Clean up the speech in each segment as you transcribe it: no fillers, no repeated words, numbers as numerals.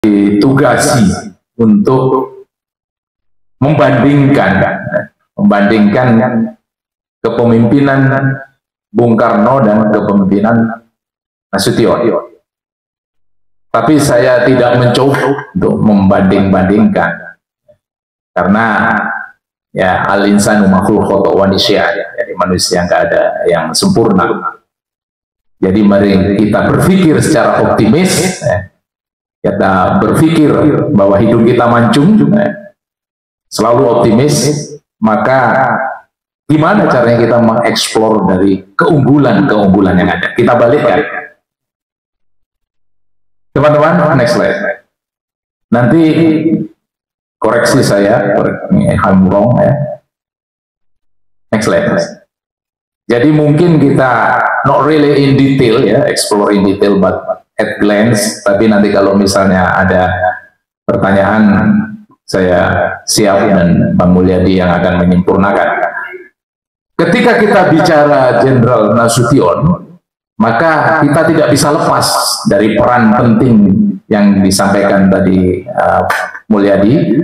ditugasi untuk membandingkan kepemimpinan Bung Karno dan kepemimpinan Nasution. Tapi saya tidak mencoba untuk membanding-bandingkan, karena ya al-insanu makhluk khata' wa nisya, jadi manusia nggak ada yang sempurna. Jadi mari kita berpikir secara optimis, kita berpikir bahwa hidup kita mancung, selalu optimis. Maka gimana caranya kita mengeksplor dari keunggulan-keunggulan yang ada? Kita balikkan. Teman-teman, next slide. Nanti koreksi saya, I'm wrong ya. Next slide. Jadi mungkin kita not really in detail ya, explore in detail but at glance. Tapi nanti kalau misalnya ada pertanyaan, saya siap dan Bang Mulyadi yang akan menyempurnakan. Ketika kita bicara Jenderal Nasution, maka kita tidak bisa lepas dari peran penting yang disampaikan tadi Mulyadi,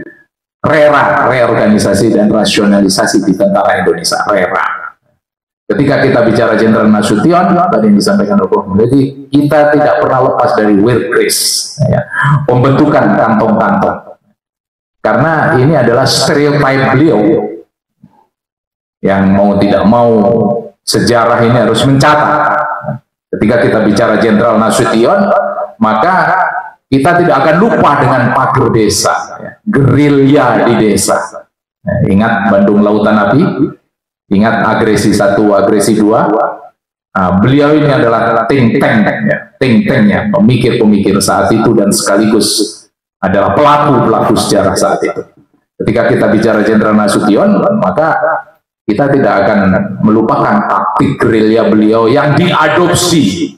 reorganisasi dan rasionalisasi di tentara Indonesia, Ketika kita bicara Jenderal Nasution, tadi yang disampaikan oleh Mulyadi, kita tidak pernah lepas dari Wirkris, ya, pembentukan kantong-kantong. Karena ini adalah stereotip beliau, yang mau tidak mau sejarah ini harus mencatat. Ketika kita bicara Jenderal Nasution, maka kita tidak akan lupa dengan pager desa, gerilya di desa. Ingat Bandung Lautan Api, ingat agresi 1, agresi 2. Beliau ini adalah think tank-nya, pemikir-pemikir saat itu dan sekaligus adalah pelaku-pelaku sejarah saat itu. Ketika kita bicara Jenderal Nasution, maka kita tidak akan melupakan taktik gerilya beliau yang diadopsi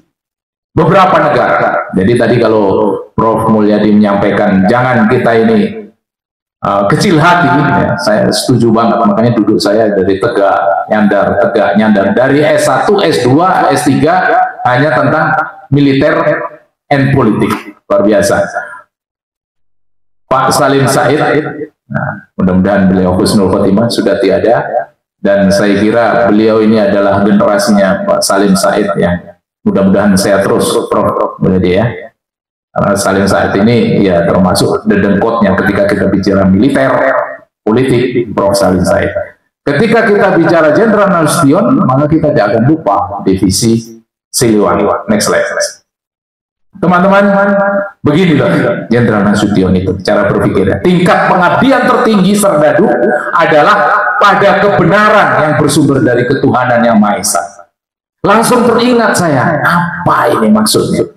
beberapa negara. Jadi tadi kalau Prof. Mulyadi menyampaikan jangan kita ini kecil hati, ya, saya setuju banget. Makanya duduk saya dari tegak nyandar dari S1, S2, S3 hanya tentang militer and politik. Luar biasa. Pak Salim Said, nah, mudah-mudahan beliau husnul khotimah, sudah tiada. Dan saya kira beliau ini adalah generasinya Pak Salim Said yang mudah-mudahan saya terus Prof. Mulyadi ya. Karena Salim Said ini ya termasuk dedengkotnya ketika kita bicara militer, politik, Prof. Salim Said. Ketika kita bicara Jenderal Nasution, maka kita tidak akan lupa divisi Siliwangi. Next slide. Teman-teman, begini loh Jenderal Nasution itu cara berpikirnya. Tingkat pengabdian tertinggi Serdadu adalah pada kebenaran yang bersumber dari ketuhanan yang Maha Esa. Langsung teringat saya, apa ini maksudnya?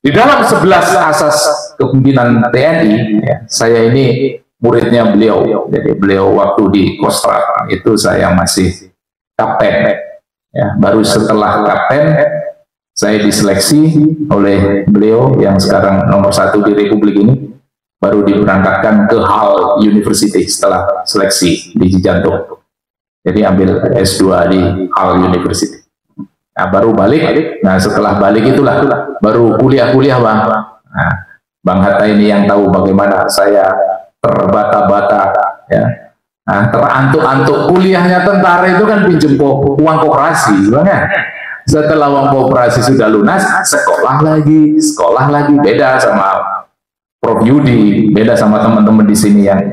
Di dalam 11 asas kepemimpinan TNI, ya, saya ini muridnya beliau. Jadi beliau waktu di Kostrad itu saya masih kapten. Ya, baru setelah kapten saya diseleksi oleh beliau yang sekarang nomor 1 di Republik ini, baru diberangkatkan ke Hull University setelah seleksi di Cijantung. Jadi ambil S2 di Hull University. Nah, baru balik. Nah, setelah balik itulah baru kuliah Bang. Nah, Bang Hatta ini yang tahu bagaimana saya terbata-bata, ya. Nah, terantuk-antuk kuliahnya tentara itu kan pinjem uang koperasi, Bang ya. Setelah uang koperasi sudah lunas, sekolah lagi, beda sama Prof. Yudi, beda sama teman-teman di sini yang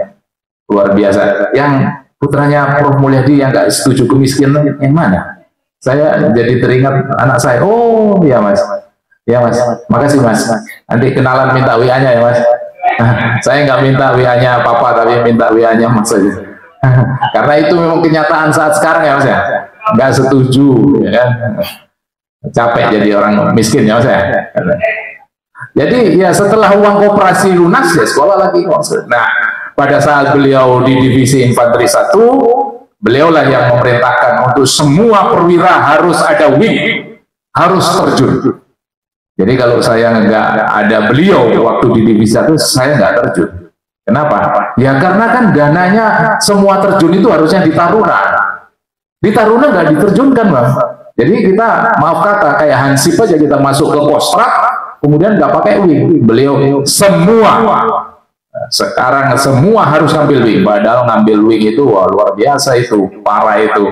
luar biasa. Yang putranya Prof. Mulyadi yang nggak setuju kemiskinan, yang mana? Saya jadi teringat anak saya. Oh iya Mas, ya Mas, makasih Mas. Nanti kenalan minta WA-nya ya Mas. Saya nggak minta WA-nya Papa, tapi minta WA-nya Mas saja. Karena itu memang kenyataan saat sekarang ya Mas ya. Nggak setuju, ya kan? Capek jadi orang miskin ya Mas ya. Jadi ya setelah uang koperasi lunas ya sekolah lagi. Nah, pada saat beliau di divisi infanteri 1, beliaulah yang memerintahkan untuk semua perwira harus ada wing, harus terjun. Jadi kalau saya nggak ada beliau waktu di divisi 1, saya nggak terjun. Kenapa? Ya karena kan dananya semua terjun itu harusnya di Taruna. Di Taruna nggak diterjunkan Bang. Jadi kita maaf kata kayak Hansip aja kita masuk ke Kostrad, kemudian nggak pakai wing. Beliau sekarang semua harus ngambil wing, padahal ngambil wing itu wah, luar biasa, itu parah, itu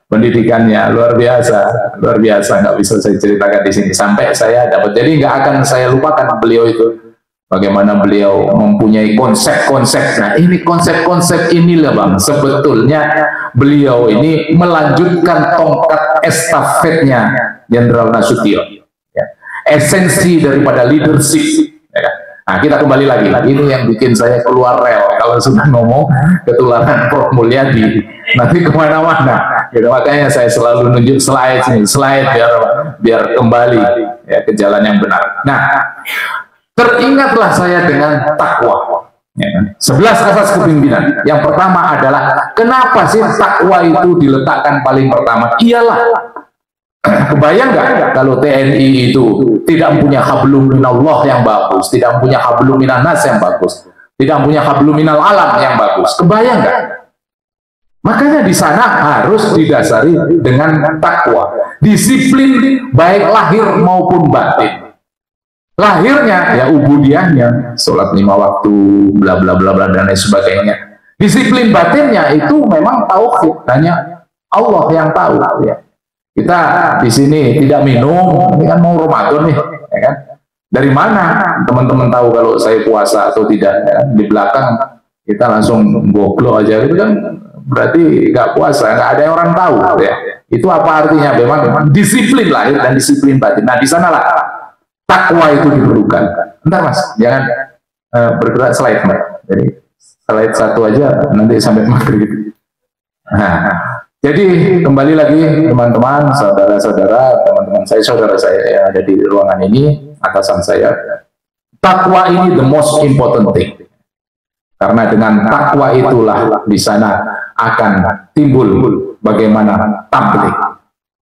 pendidikannya luar biasa, nggak bisa saya ceritakan di sini sampai saya dapat. Jadi nggak akan saya lupakan beliau itu, bagaimana beliau mempunyai konsep-konsep. Nah, ini konsep-konsep inilah Bang, sebetulnya beliau ini melanjutkan tongkat estafetnya Jenderal Nasution, ya. Esensi daripada leadership, ya. Nah, kita kembali lagi, ini yang bikin saya keluar rel kalau sudah ngomong ketularan Prof. Mulyadi, nanti kemana-mana, gitu. Makanya saya selalu nunjuk slide biar kembali, ya, ke jalan yang benar. Nah, teringatlah saya dengan takwa. 11 asas kepemimpinan. Yang pertama adalah, kenapa sih takwa itu diletakkan paling pertama? Iyalah, kebayang nggak kalau TNI itu tidak punya hablum minallah yang bagus, tidak punya hablum minan nas yang bagus, tidak punya hablum minal alam yang bagus? Kebayang nggak? Makanya di sana harus didasari dengan takwa, disiplin baik lahir maupun batin. Lahirnya ya ubudiahnya, sholat 5 waktu, bla bla bla bla dan lain sebagainya. Disiplin batinnya itu memang tauhid, hanya Allah yang tahu, ya. Kita di sini tidak minum, ini kan mau Ramadan nih, ya kan? Dari mana teman-teman tahu kalau saya puasa atau tidak? Ya? Di belakang kita langsung goblok aja, itu kan berarti nggak puasa, nggak ada yang orang tahu, ya. Itu apa artinya? Memang disiplin lahir dan disiplin batin. Nah, di sanalah takwa itu diperlukan. Bentar Mas, jangan bergerak slide Mas. Jadi slide satu aja nanti sampai maghrib. Nah, jadi kembali lagi teman-teman, saudara-saudara, teman-teman saya, saudara saya yang ada di ruangan ini, atasan saya. Takwa ini the most important thing. Karena dengan takwa itulah di sana akan timbul bagaimana tabligh,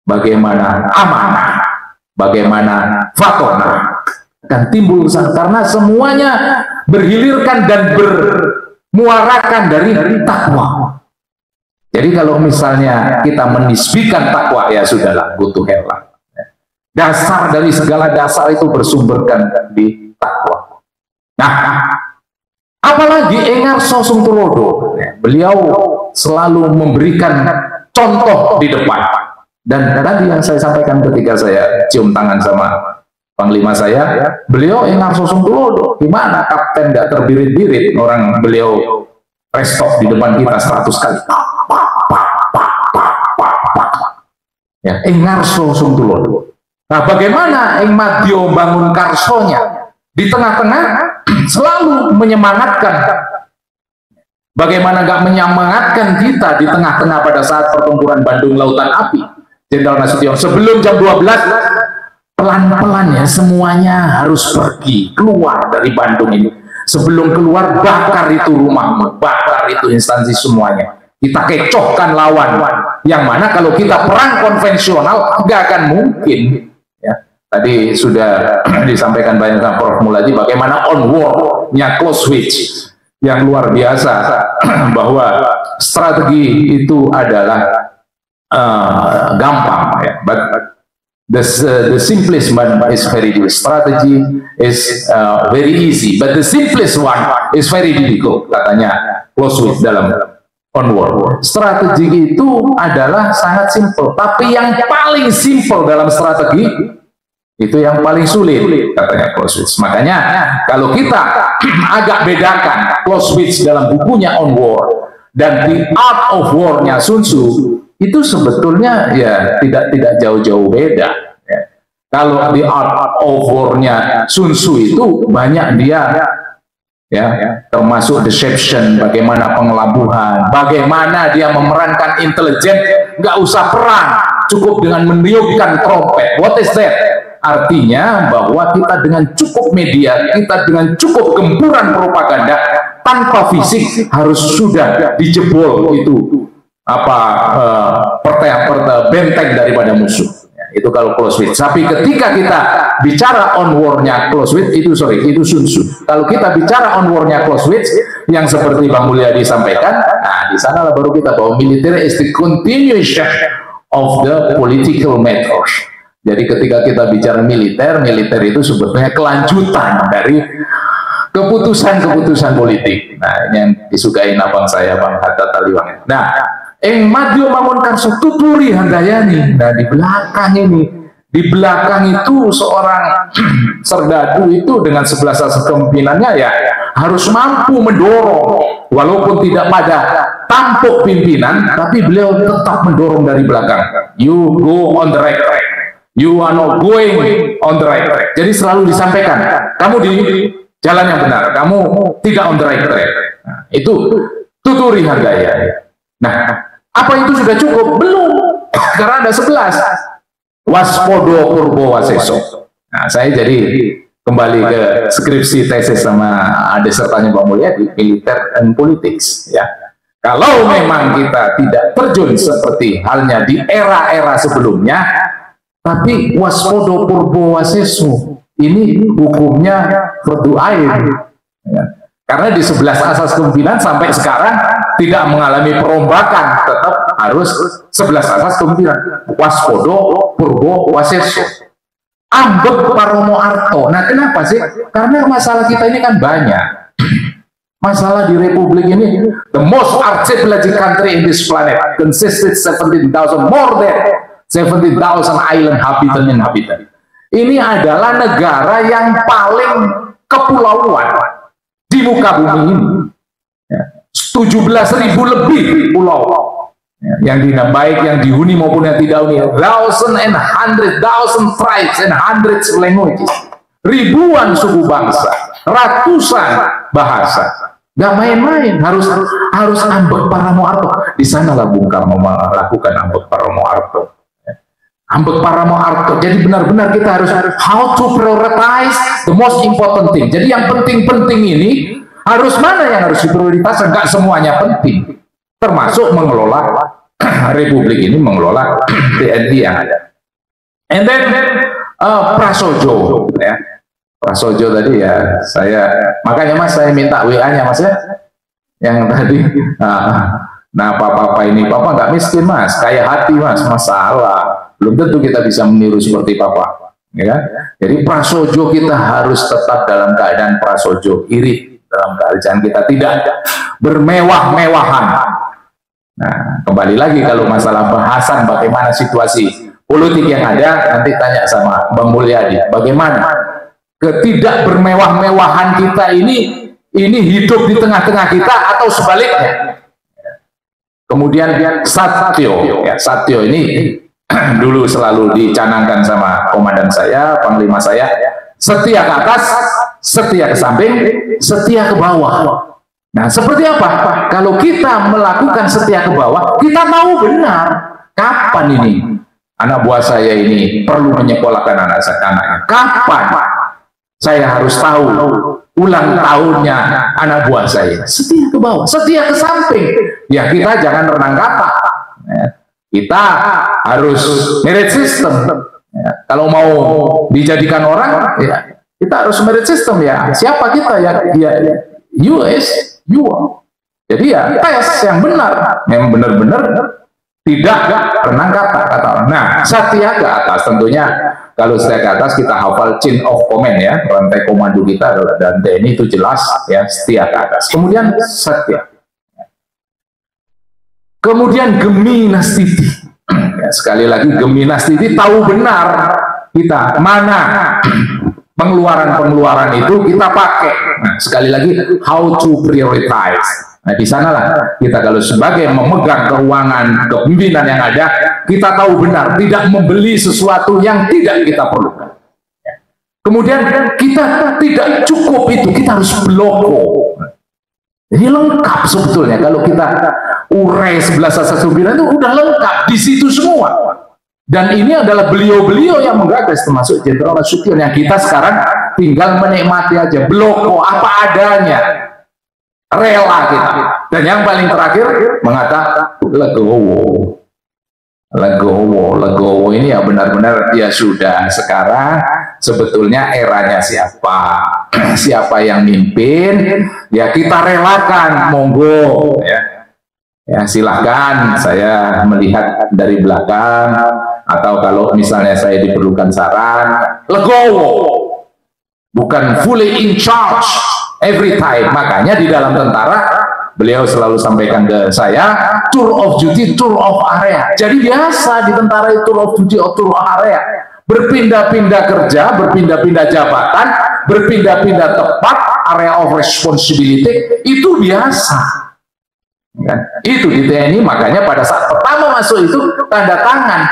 bagaimana amanah, bagaimana fatona, akan timbul karena semuanya bergilirkan dan bermuarakan dari takwa. Jadi kalau misalnya kita menisbikan takwa, ya sudahlah, go to hell lah. Dasar dari segala dasar itu bersumberkan di takwa. Nah, apalagi Engar Sosung Tulodo, beliau selalu memberikan contoh di depan. Dan tadi yang saya sampaikan ketika saya cium tangan sama Panglima saya, beliau Engar Sosung Tulodo, gimana kapten nggak terbirit-birit, orang beliau restock di depan kita 100 kali. Ya, Engar Sosung Tulodo. Nah, bagaimana Eng Madyo bangun karsonya di tengah-tengah selalu menyemangatkan. Bagaimana nggak menyemangatkan kita di tengah-tengah pada saat pertempuran Bandung Lautan Api? Jenderal Nasution sebelum jam 12 pelan-pelan ya semuanya harus pergi keluar dari Bandung ini. Sebelum keluar bakar itu rumahmu, bakar itu instansi semuanya. Kita kecohkan lawan, yang mana kalau kita perang konvensional nggak akan mungkin. Ya, tadi sudah disampaikan banyak sama Prof. Mulyadi bagaimana on war-nya Clausewitz yang luar biasa, bahwa strategi itu adalah gampang, ya. But the simplest one is very good. Strategy is very easy, but the simplest one is very difficult, katanya Clausewitz dalam On War. Strategi itu adalah sangat simple, tapi yang paling simple dalam strategi itu yang paling sulit, katanya Clausewitz. Makanya kalau kita agak bedakan Clausewitz dalam bukunya On War dan The Art of War-nya Sun Tzu, itu sebetulnya ya tidak jauh-jauh beda. Ya. Kalau The Art of War-nya Sun Tzu itu banyak dia, ya, termasuk deception, bagaimana pengelabuhan, bagaimana dia memerankan intelijen, nggak usah perang, cukup dengan meniupkan trompet. What is that? Artinya bahwa kita dengan cukup media, kita dengan cukup gempuran propaganda, tanpa fisik harus sudah dijebol itu benteng daripada musuh. Ya, itu kalau Clausewitz. Tapi ketika kita bicara on war-nya Clausewitz, itu Sun Tzu. Kalau kita bicara on war-nya Clausewitz yang seperti Bang Mulyadi sampaikan, nah di sana baru kita bahwa militer is the continuation of the political methods. Jadi ketika kita bicara militer, militer itu sebetulnya kelanjutan dari keputusan-keputusan politik. Nah, ini yang disukai abang saya, Bang Hatta Taliwang. Nah, Eng Madyo Mangunkarso tuturi Handayani. Nah, di belakang itu seorang serdadu itu dengan 11 asas kepemimpinannya ya harus mampu mendorong, walaupun tidak pada tampuk pimpinan, tapi beliau tetap mendorong dari belakang. You go on the right track. You are not going on the right track. Jadi selalu disampaikan, kamu di jalan yang benar, kamu tidak on the right track. Nah, itu tuturi Handayani. Nah, apa itu sudah cukup? Belum, karena ada 11. Waspodo Purbo Waseso. Nah, saya jadi kembali ke skripsi tesis sama disertasinya Pak Mulya di militer dan politics. Ya, kalau memang kita tidak terjun seperti halnya di era-era sebelumnya, tapi waspodo purbo waseso ini hukumnya fardu ain. Ya. Karena di 11 asas kepemimpinan sampai sekarang tidak mengalami perombakan, tetap harus 11 asas kepemimpinan. Waspodo, purbo, waseso. Ambek paromo arto. Nah, kenapa sih? Karena masalah kita ini kan banyak. Masalah di Republik ini, the most archipelagic country in this planet consisted 17,000 more than 17,000 island inhabitant. Ini adalah negara yang paling kepulauan di muka bumi ini. 17.000 lebih pulau yang baik yang dihuni maupun yang tidak huni. Thousand tribes and hundreds languages. Ribuan suku bangsa, ratusan bahasa. Gak main-main, harus ambek paramo arto. Di sanalah Bung Karno melakukan ambek paramo arto. Ambek paramo arto. Jadi benar-benar kita harus how to prioritize the most important thing. Jadi yang penting-penting ini harus mana yang harus diprioritaskan? Enggak semuanya penting, termasuk mengelola Republik ini, mengelola TNI yang ada. And then prasojo, ya. Prasojo tadi ya, makanya Mas saya minta WA-nya Mas ya, yang tadi. Nah, papa ini, papa nggak miskin Mas, kaya hati Mas, masalah. Belum tentu kita bisa meniru seperti papa, ya. Jadi prasojo kita harus tetap dalam keadaan prasojo, irit. Dalam keadaan kita tidak bermewah-mewahan. Nah, kembali lagi kalau masalah bahasan bagaimana situasi politik yang ada, nanti tanya sama Bang Mulyadi, bagaimana ketidak bermewah-mewahan kita ini hidup di tengah-tengah kita atau sebaliknya. Kemudian Satyo, ya, Satyo ini dulu selalu dicanangkan sama komandan saya, panglima saya, setia ke atas, setia ke samping, setia ke bawah. Nah, seperti apa? Kalau kita melakukan setia ke bawah, kita tahu benar kapan ini anak buah saya ini perlu menyekolahkan anaknya. Kapan saya harus tahu ulang tahunnya anak buah saya. Setia ke bawah, setia ke samping. Ya, kita jangan renang katak. Kita harus merit system. Ya, kalau mau dijadikan orang, ya kita harus merit system ya. Siapa kita ya? US, you are. Jadi ya tes yang benar, yang benar-benar tidak renang kata orang. Nah, setia ke atas tentunya. Kalau setia ke atas kita hafal chain of command ya, rantai komando kita adalah dan TNI itu jelas ya, setia ke atas. Kemudian setia. Kemudian Geminastiti. Ya, sekali lagi Geminastiti tahu benar kita mana pengeluaran itu kita pakai. Nah, sekali lagi how to prioritize. Nah, di sanalah kita kalau sebagai memegang keuangan kepemimpinan yang ada, kita tahu benar tidak membeli sesuatu yang tidak kita perlukan. Kemudian kita tidak cukup itu, kita harus bloko. Jadi lengkap sebetulnya kalau kita urai 11 asas kepemimpinan itu udah lengkap di situ semua. Dan ini adalah beliau-beliau yang menggagas, termasuk Jenderal Nasution, yang kita sekarang tinggal menikmati aja, bloko apa adanya, rela kita. Dan yang paling terakhir mengatakan legowo ini ya benar-benar ya sudah, sekarang sebetulnya eranya siapa yang mimpin ya kita relakan, monggo ya. Ya, silahkan saya melihat dari belakang, atau kalau misalnya saya diperlukan saran, legowo, bukan fully in charge every time. Makanya di dalam tentara beliau selalu sampaikan ke saya, tour of duty, tour of area. Jadi biasa di tentara itu tour of duty, tour of area, berpindah-pindah kerja, berpindah-pindah jabatan, berpindah-pindah tempat, area of responsibility, itu biasa. Kan? Itu di TNI. Makanya pada saat pertama masuk itu tanda tangan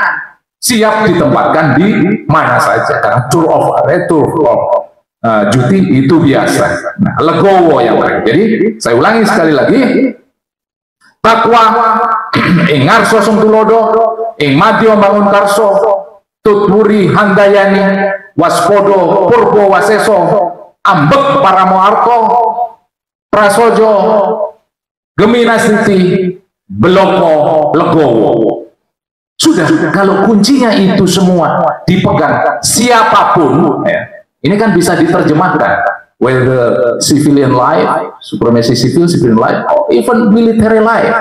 siap ditempatkan di mana saja, karena tour of area, tour of duty itu biasa. Nah, legowo yang terakhir. Jadi saya ulangi sekali lagi, takwa ing ngarso sing tulodo, ing madya bangun karso, tuturi handayani, waspodo purbo waseso, ambek paramo arko, prasojo Geminasiti, Beloko, Legowo. Sudah, kalau kuncinya itu semua dipegang siapapun, ya, ini kan bisa diterjemahkan, whether civilian life, supremacy civil, civilian life, or even military life.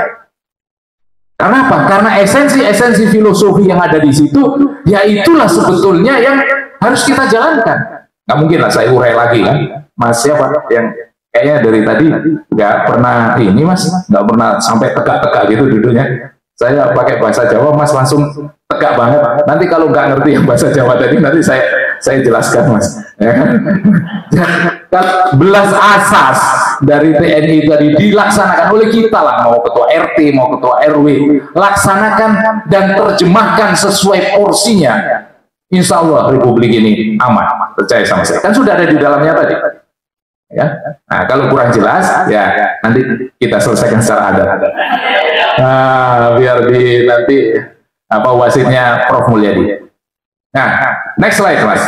Karena apa? Karena esensi filosofi yang ada di situ, ya itulah sebetulnya yang harus kita jalankan. Nggak mungkin lah saya urai lagi kan, Mas siapa yang kayaknya dari tadi nggak pernah ini Mas, nggak pernah sampai tegak-tegak gitu duduknya. Saya pakai bahasa Jawa, Mas langsung tegak banget. Nanti kalau nggak ngerti yang bahasa Jawa tadi, nanti saya jelaskan Mas. Ya kan? Belas asas dari TNI tadi dilaksanakan oleh kita lah, mau ketua RT, mau ketua RW, laksanakan dan terjemahkan sesuai porsinya. Insya Allah Republik ini aman, percaya sama saya. Kan sudah ada di dalamnya tadi. Ya. Nah, kalau kurang jelas, ya nanti kita selesaikan secara adat. Nah, biar di nanti wasitnya Prof Mulyadi. Nah, next slide Mas.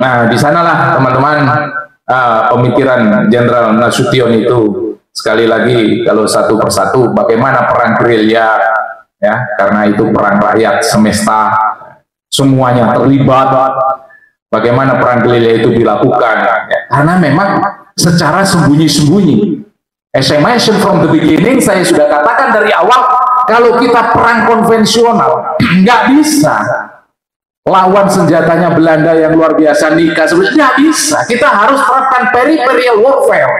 Nah, di sanalah teman-teman pemikiran Jenderal Nasution itu sekali lagi kalau satu persatu bagaimana perang gerilya, ya karena itu perang rakyat semesta, semuanya terlibat. Bagaimana perang gerilya itu dilakukan, ya, karena memang secara sembunyi-sembunyi. As I mentioned from the beginning, saya sudah katakan dari awal, kalau kita perang konvensional nggak bisa lawan senjatanya Belanda yang luar biasa, nikah nggak bisa. Kita harus terapkan peripheral warfare,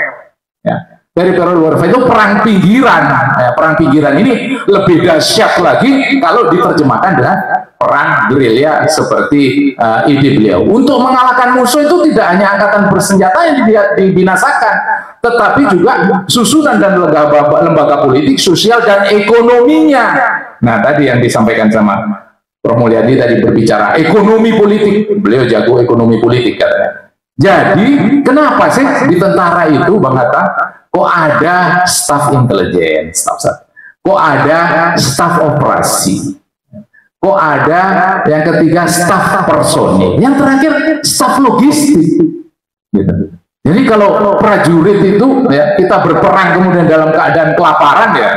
ya. Peripheral warfare itu perang pinggiran, ya, perang pinggiran ini lebih dahsyat lagi kalau diterjemahkan dengan perang gerilya seperti ide beliau. Untuk mengalahkan musuh itu tidak hanya angkatan bersenjata yang dibinasakan, tetapi juga susunan dan lembaga politik, sosial, dan ekonominya. Nah, tadi yang disampaikan sama Prof Mulyadi tadi berbicara ekonomi politik, beliau jago ekonomi politik katanya. Jadi kenapa sih di tentara itu Bang Hatta kok ada staf intelijen, kok ada staf operasi, kok ada yang ketiga staf personil, yang terakhir staf logistik, gitu. Jadi kalau prajurit itu, ya, kita berperang kemudian dalam keadaan kelaparan, ya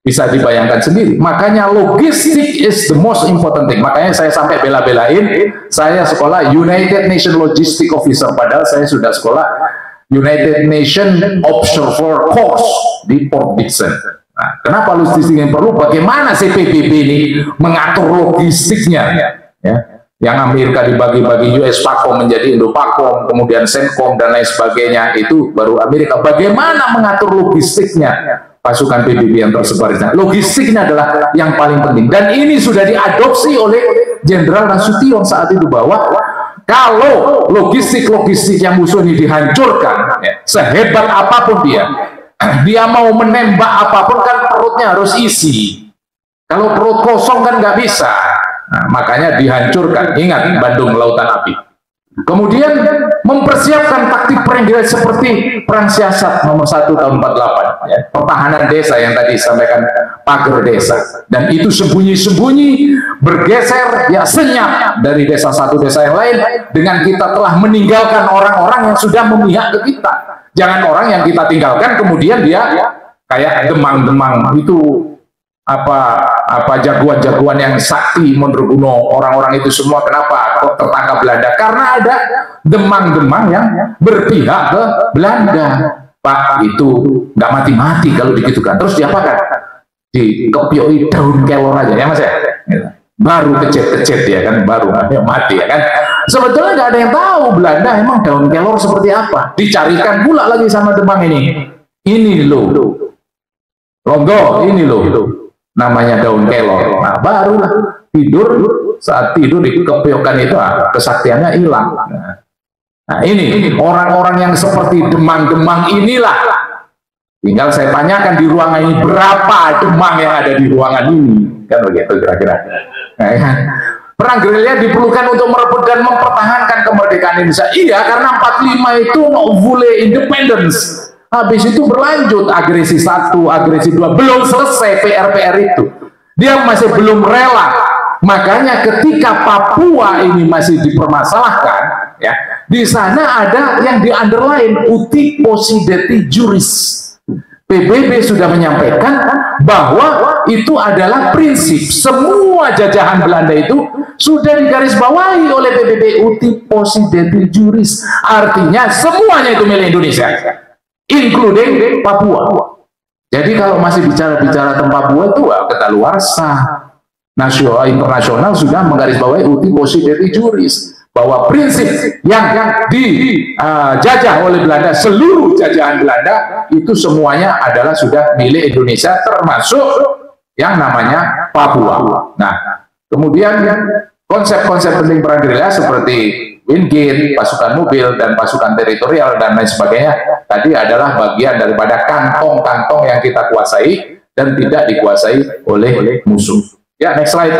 bisa dibayangkan sendiri. Makanya logistik is the most important thing. Makanya saya sampai bela-belain, saya sekolah United Nations Logistic Officer, padahal saya sudah sekolah United Nations Observer Course di Port Dickson. Nah, kenapa logistik yang perlu? Bagaimana PBB ini mengatur logistiknya? Ya, yang Amerika dibagi-bagi, US Pakom menjadi Indo-Pakom, kemudian Senkom dan lain sebagainya, itu baru Amerika. Bagaimana mengatur logistiknya? Pasukan PBB yang tersebar di sana. Logistiknya adalah yang paling penting. Dan ini sudah diadopsi oleh Jenderal Nasution saat itu, bahwa kalau logistik yang musuh ini dihancurkan, ya, sehebat apapun dia mau menembak apapun kan perutnya harus isi. Kalau perut kosong kan nggak bisa. Nah, makanya dihancurkan. Ingat Bandung Lautan Api. Kemudian mempersiapkan taktik perang seperti perang siasat nomor 1 tahun 48, ya, pertahanan desa yang tadi disampaikan, pagar desa, dan itu sembunyi-sembunyi bergeser, ya senyap dari desa satu desa yang lain, dengan kita telah meninggalkan orang-orang yang sudah memihak ke kita. Jangan orang yang kita tinggalkan kemudian dia kayak demang-demang itu apa jagoan-jagoan yang sakti Mondroguno, orang-orang itu semua kenapa kok tertangkap Belanda? Karena ada demang-demang yang berpihak ke Belanda. Pak, itu nggak mati-mati kalau digitukan. Terus diapakan? Dikepioi daun kelor aja ya Mas ya. Baru kecet-kecet ya kan, baru mati ya kan. Sebetulnya nggak ada yang tahu Belanda emang daun kelor seperti apa. Dicarikan pula lagi sama Demang ini. Ini loh, Longgo, ini loh, namanya daun kelor. Nah barulah tidur, saat tidur dikepiokan itu kesaktiannya hilang. Nah ini orang-orang yang seperti Demang-Demang inilah. Tinggal saya tanyakan di ruangan ini berapa Demang yang ada di ruangan ini, kan begitu kira-kira. Nah, kan? Perang gerilya diperlukan untuk merebut dan mempertahankan kemerdekaan Indonesia. Iya, karena 45 itu Vule Independence. Habis itu berlanjut agresi 1, agresi 2, belum selesai PR-PR itu. Dia masih belum rela. Makanya ketika Papua ini masih dipermasalahkan, ya, di sana ada yang di underline uti possidetis juris. PBB sudah menyampaikan bahwa itu adalah prinsip semua jajahan Belanda itu sudah digarisbawahi oleh PBB uti possidetis juris. Artinya semuanya itu milik Indonesia, including Papua. Jadi kalau masih bicara-bicara tentang Papua itu kedaluarsa. Nasional internasional sudah menggarisbawahi uti possidetis juris, bahwa prinsip yang dijajah oleh Belanda, seluruh jajahan Belanda itu semuanya adalah sudah milik Indonesia, termasuk yang namanya Papua. Nah, kemudian konsep-konsep penting perang gerilya seperti Wingate, pasukan mobil dan pasukan teritorial dan lain sebagainya tadi adalah bagian daripada kantong-kantong yang kita kuasai dan tidak dikuasai oleh musuh. Ya, next slide.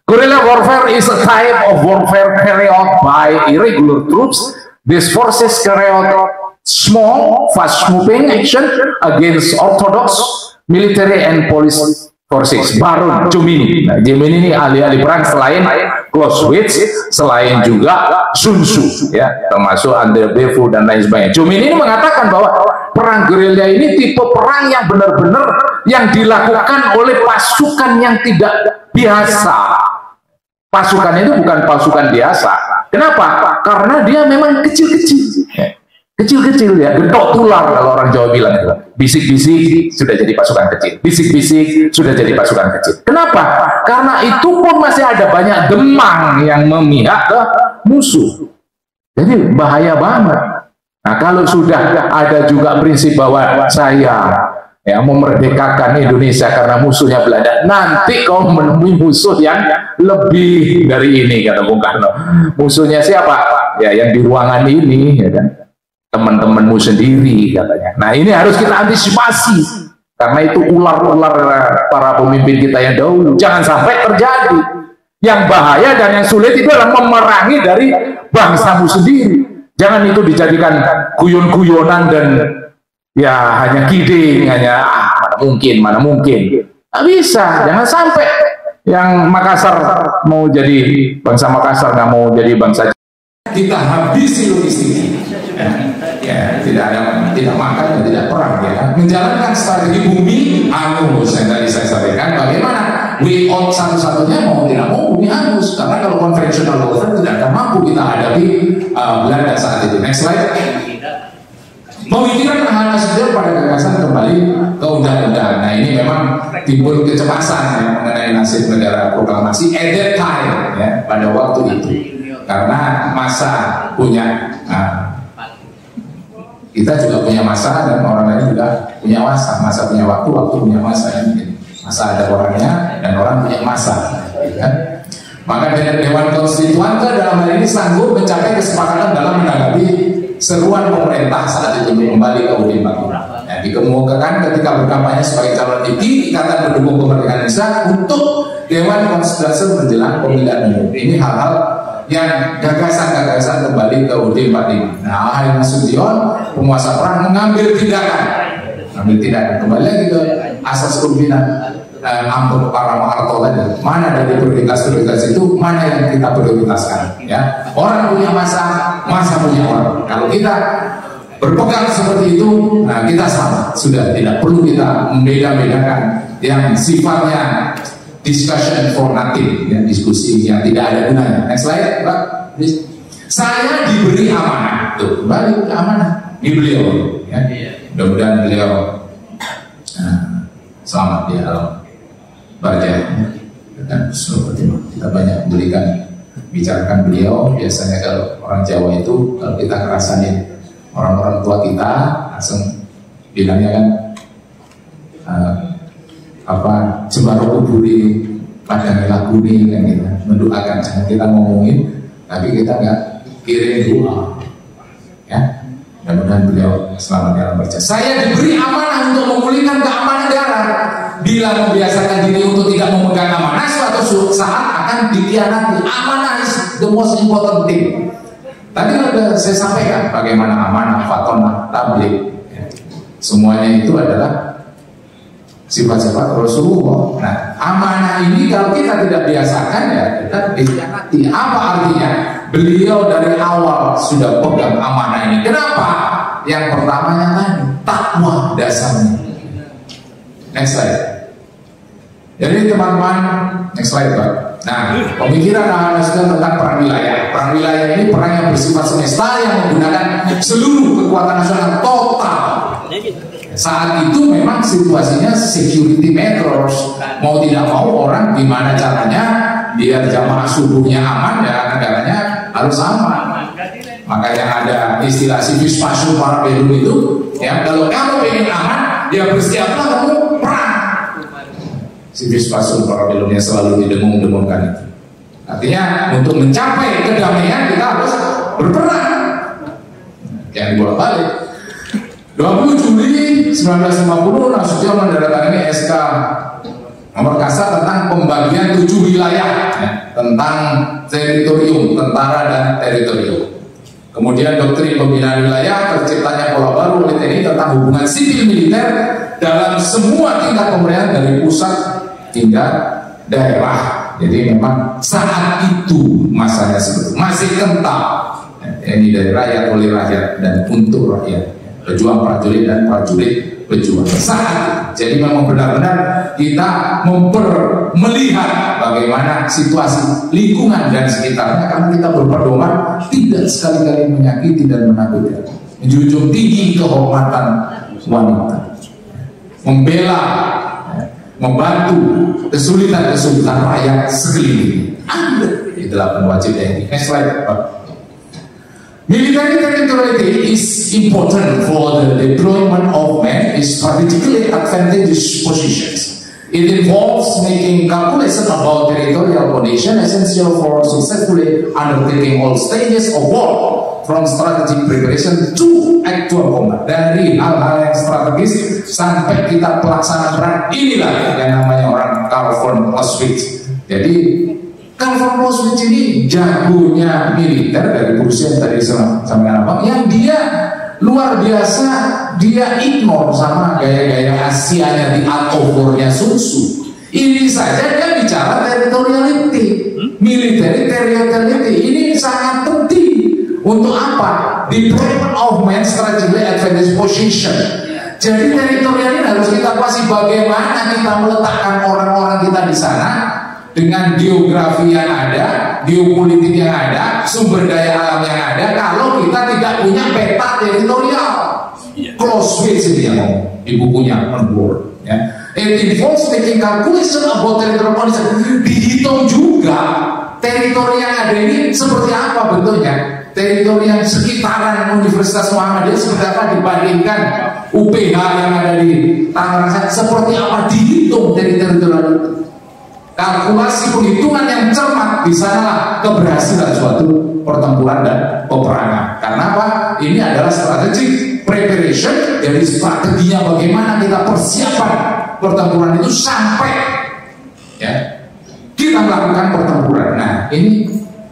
Guerrilla warfare is a type of warfare carried out by irregular troops. These forces carry out small, fast-moving action against orthodox military and police forces. Baru Gemini. Nah, Gemini ini ahli-ahli perang selain Clausewitz, selain juga Sun Tzu, ya, termasuk Andre Bevu dan lain sebagainya. Gemini ini mengatakan bahwa perang gerilya ini tipe perang yang benar-benar yang dilakukan oleh pasukan yang tidak biasa. Pasukan itu bukan pasukan biasa. Kenapa? Karena dia memang kecil-kecil. Kecil-kecil ya, gentok tular kalau orang Jawa bilang. Bisik-bisik sudah jadi pasukan kecil. Bisik-bisik sudah jadi pasukan kecil. Kenapa? Karena itu pun masih ada banyak Demang yang memihak ke musuh. Jadi bahaya banget. Nah, kalau sudah ada juga prinsip bahwa saya ya memerdekakan Indonesia karena musuhnya Belanda, nanti kau menemui musuh yang lebih dari ini, kata Bung Karno. Musuhnya siapa? Ya yang di ruangan ini, ya kan, teman-temanmu sendiri, katanya. Nah ini harus kita antisipasi karena itu ular-ular para pemimpin kita yang dahulu jangan sampai terjadi. Yang bahaya dan yang sulit itu adalah memerangi dari bangsamu sendiri. Jangan itu dijadikan guyon-guyonan dan ya hanya kidding, hanya mana mungkin. Nggak bisa, jangan sampai yang Makassar mau jadi bangsa Makassar, nggak mau jadi bangsa. Kita habisi logistiknya, ya tidak makan dan tidak perang, ya. Menjalankan strategi bumi angus yang tadi saya sampaikan. Bagaimana way out satu-satunya mau tidak mau bumi angus, karena kalau konvensional warfare tidak akan mampu kita hadapi Belanda saat itu. Next slide. Pemikiran Hana Sudir pada gagasan kembali ke undang-undang. Nah ini memang timbul kecemasan ya, mengenai nasib negara proklamasi at that time, ya, pada waktu itu, karena masa punya kita juga punya masa dan orang lain juga punya masa punya waktu punya masa, ya. Masa ada orangnya dan orang punya masa, ya. Maka Dewan Konstituante dalam hal ini sanggup mencapai kesepakatan dalam menanggapi seruan pemerintah saat itu kembali ke UUD 45. Ya, dikemukakan ketika berkampanye sebagai calon IPI Ikatan Pendukung Kemerdekaan Indonesia untuk Dewan Konstitusi menjelang pemilihan umum. Ini hal-hal yang gagasan-gagasan kembali ke UUD 45. Nah, Ahai Nasution, penguasa perang mengambil tindakan, kembali lagi ke asas pimpinan Ampun para Maharto tadi. Mana dari prioritas-prioritas itu, mana yang kita prioritaskan, ya. Orang punya masa punya orang. Kalau kita berpegang seperti itu, nah kita sama, sudah tidak perlu kita membeda-bedakan yang sifatnya discussion for nothing, ya, diskusi yang tidak ada gunanya. Next slide, Pak. Saya diberi amanah, tuh kembali ke amanah. Ini beliau, ya. Mudah-mudahan beliau selamat di alam barzah. Dan kita banyak bicarakan beliau. Biasanya kalau orang Jawa itu, kalau kita ngerasain orang-orang tua kita, langsung bilangnya kan Jembaro kuburi padang laguni kan gitu, mendoakan. Jangan kita ngomongin, tapi kita nggak kirim doa, ya. Mudah-mudahan beliau selamat dalam barzah. Saya diberi amanah untuk memulihkan keamanan negara. Bila membiasakan diri untuk tidak memegang amanah, suatu saat akan dikhianati. Amanah is the most important thing. Tadi sudah saya sampaikan bagaimana amanah, fatonah, tabligh, ya. Semuanya itu adalah sifat-sifat Rasulullah. Nah, amanah ini kalau kita tidak biasakan, ya kita dikhianati. Apa artinya? Beliau dari awal sudah pegang amanah ini. Kenapa? Yang pertamanya tadi, takwa dasarnya. Next slide. Jadi teman-teman, next slide Pak. Nah, pemikiran Ahlus Sunnah tentang perang wilayah. Perang wilayah ini perang yang bersifat semesta yang menggunakan seluruh kekuatan nasional total. Saat itu memang situasinya security matters. Mau tidak mau orang gimana caranya biar jamaah subuhnya aman, ya negaranya harus aman. Maka yang ada istilah civis pasum para belum itu, ya kalau kamu ingin aman, ya bersiaplah kamu perang. Civis pasum para belumnya selalu didengung-dengungkan itu. Artinya untuk mencapai kedamaian kita harus berperang. Jangan dibolak-balik. 20 Juli 1950 Nasution menandatangani SK nomor kasar tentang pembagian 7 wilayah, ya, tentang teritorium, tentara dan teritorium. Kemudian doktrin pembinaan wilayah, terciptanya pola baru oleh TNI tentang hubungan sipil militer dalam semua tingkat pemerintahan dari pusat hingga daerah. Jadi memang saat itu masanya sebetulnya masih kental, TNI dari rakyat, oleh rakyat, dan untuk rakyat. Pejuang prajurit dan prajurit pejuang saat. Jadi memang benar-benar kita melihat bagaimana situasi lingkungan dan sekitarnya, karena kita berpedoman tidak sekali-kali menyakiti dan menakutkan, menjunjung tinggi kehormatan wanita, membela, membantu kesulitan-kesulitan rakyat sekeliling. Itulah wajib TNI. Next slide Pak. Military territoriality is important for the deployment of men in strategically advantageous positions. It involves making calculations about territorial condition essential for successfully undertaking all stages of war, from strategic preparation to actual combat. Dari hal-hal yang strategis sampai kita pelaksanaan perang, inilah yang namanya orang Karl von Clausewitz. Jadi Karl von Clausewitz ini jagonya militer dari Prusia yang tadi sampaikan Abang, yang dia luar biasa, dia ignore sama gaya-gaya Asianya di Art of War-nya Sun Tzu. Ini saja dia bicara territoriality, military territoriality. Ini sangat penting untuk apa? Deployment of men strategically advantageous position. Jadi teritorial ini harus kita pasti bagaimana kita meletakkan orang-orang kita di sana dengan geografi yang ada, geopolitik yang ada, sumber daya alam yang ada. Kalau kita tidak punya peta teritorial, Clausewitz ini yang ngomong di bukunya On War. Ya. It involves making calculation about territorial condition. Dihitung juga teritori yang ada ini seperti apa bentuknya. Teritori yang sekitaran Universitas Muhammadiyah seperti apa dibandingkan UPH yang ada di Tangerang, seperti apa dihitung dari teritorial itu. Kalkulasi perhitungan yang cermat, di sana keberhasilan suatu pertempuran dan peperangan. Karena apa? Ini adalah strategic preparation, dari strateginya bagaimana kita persiapan pertempuran itu sampai ya kita melakukan pertempuran. Nah ini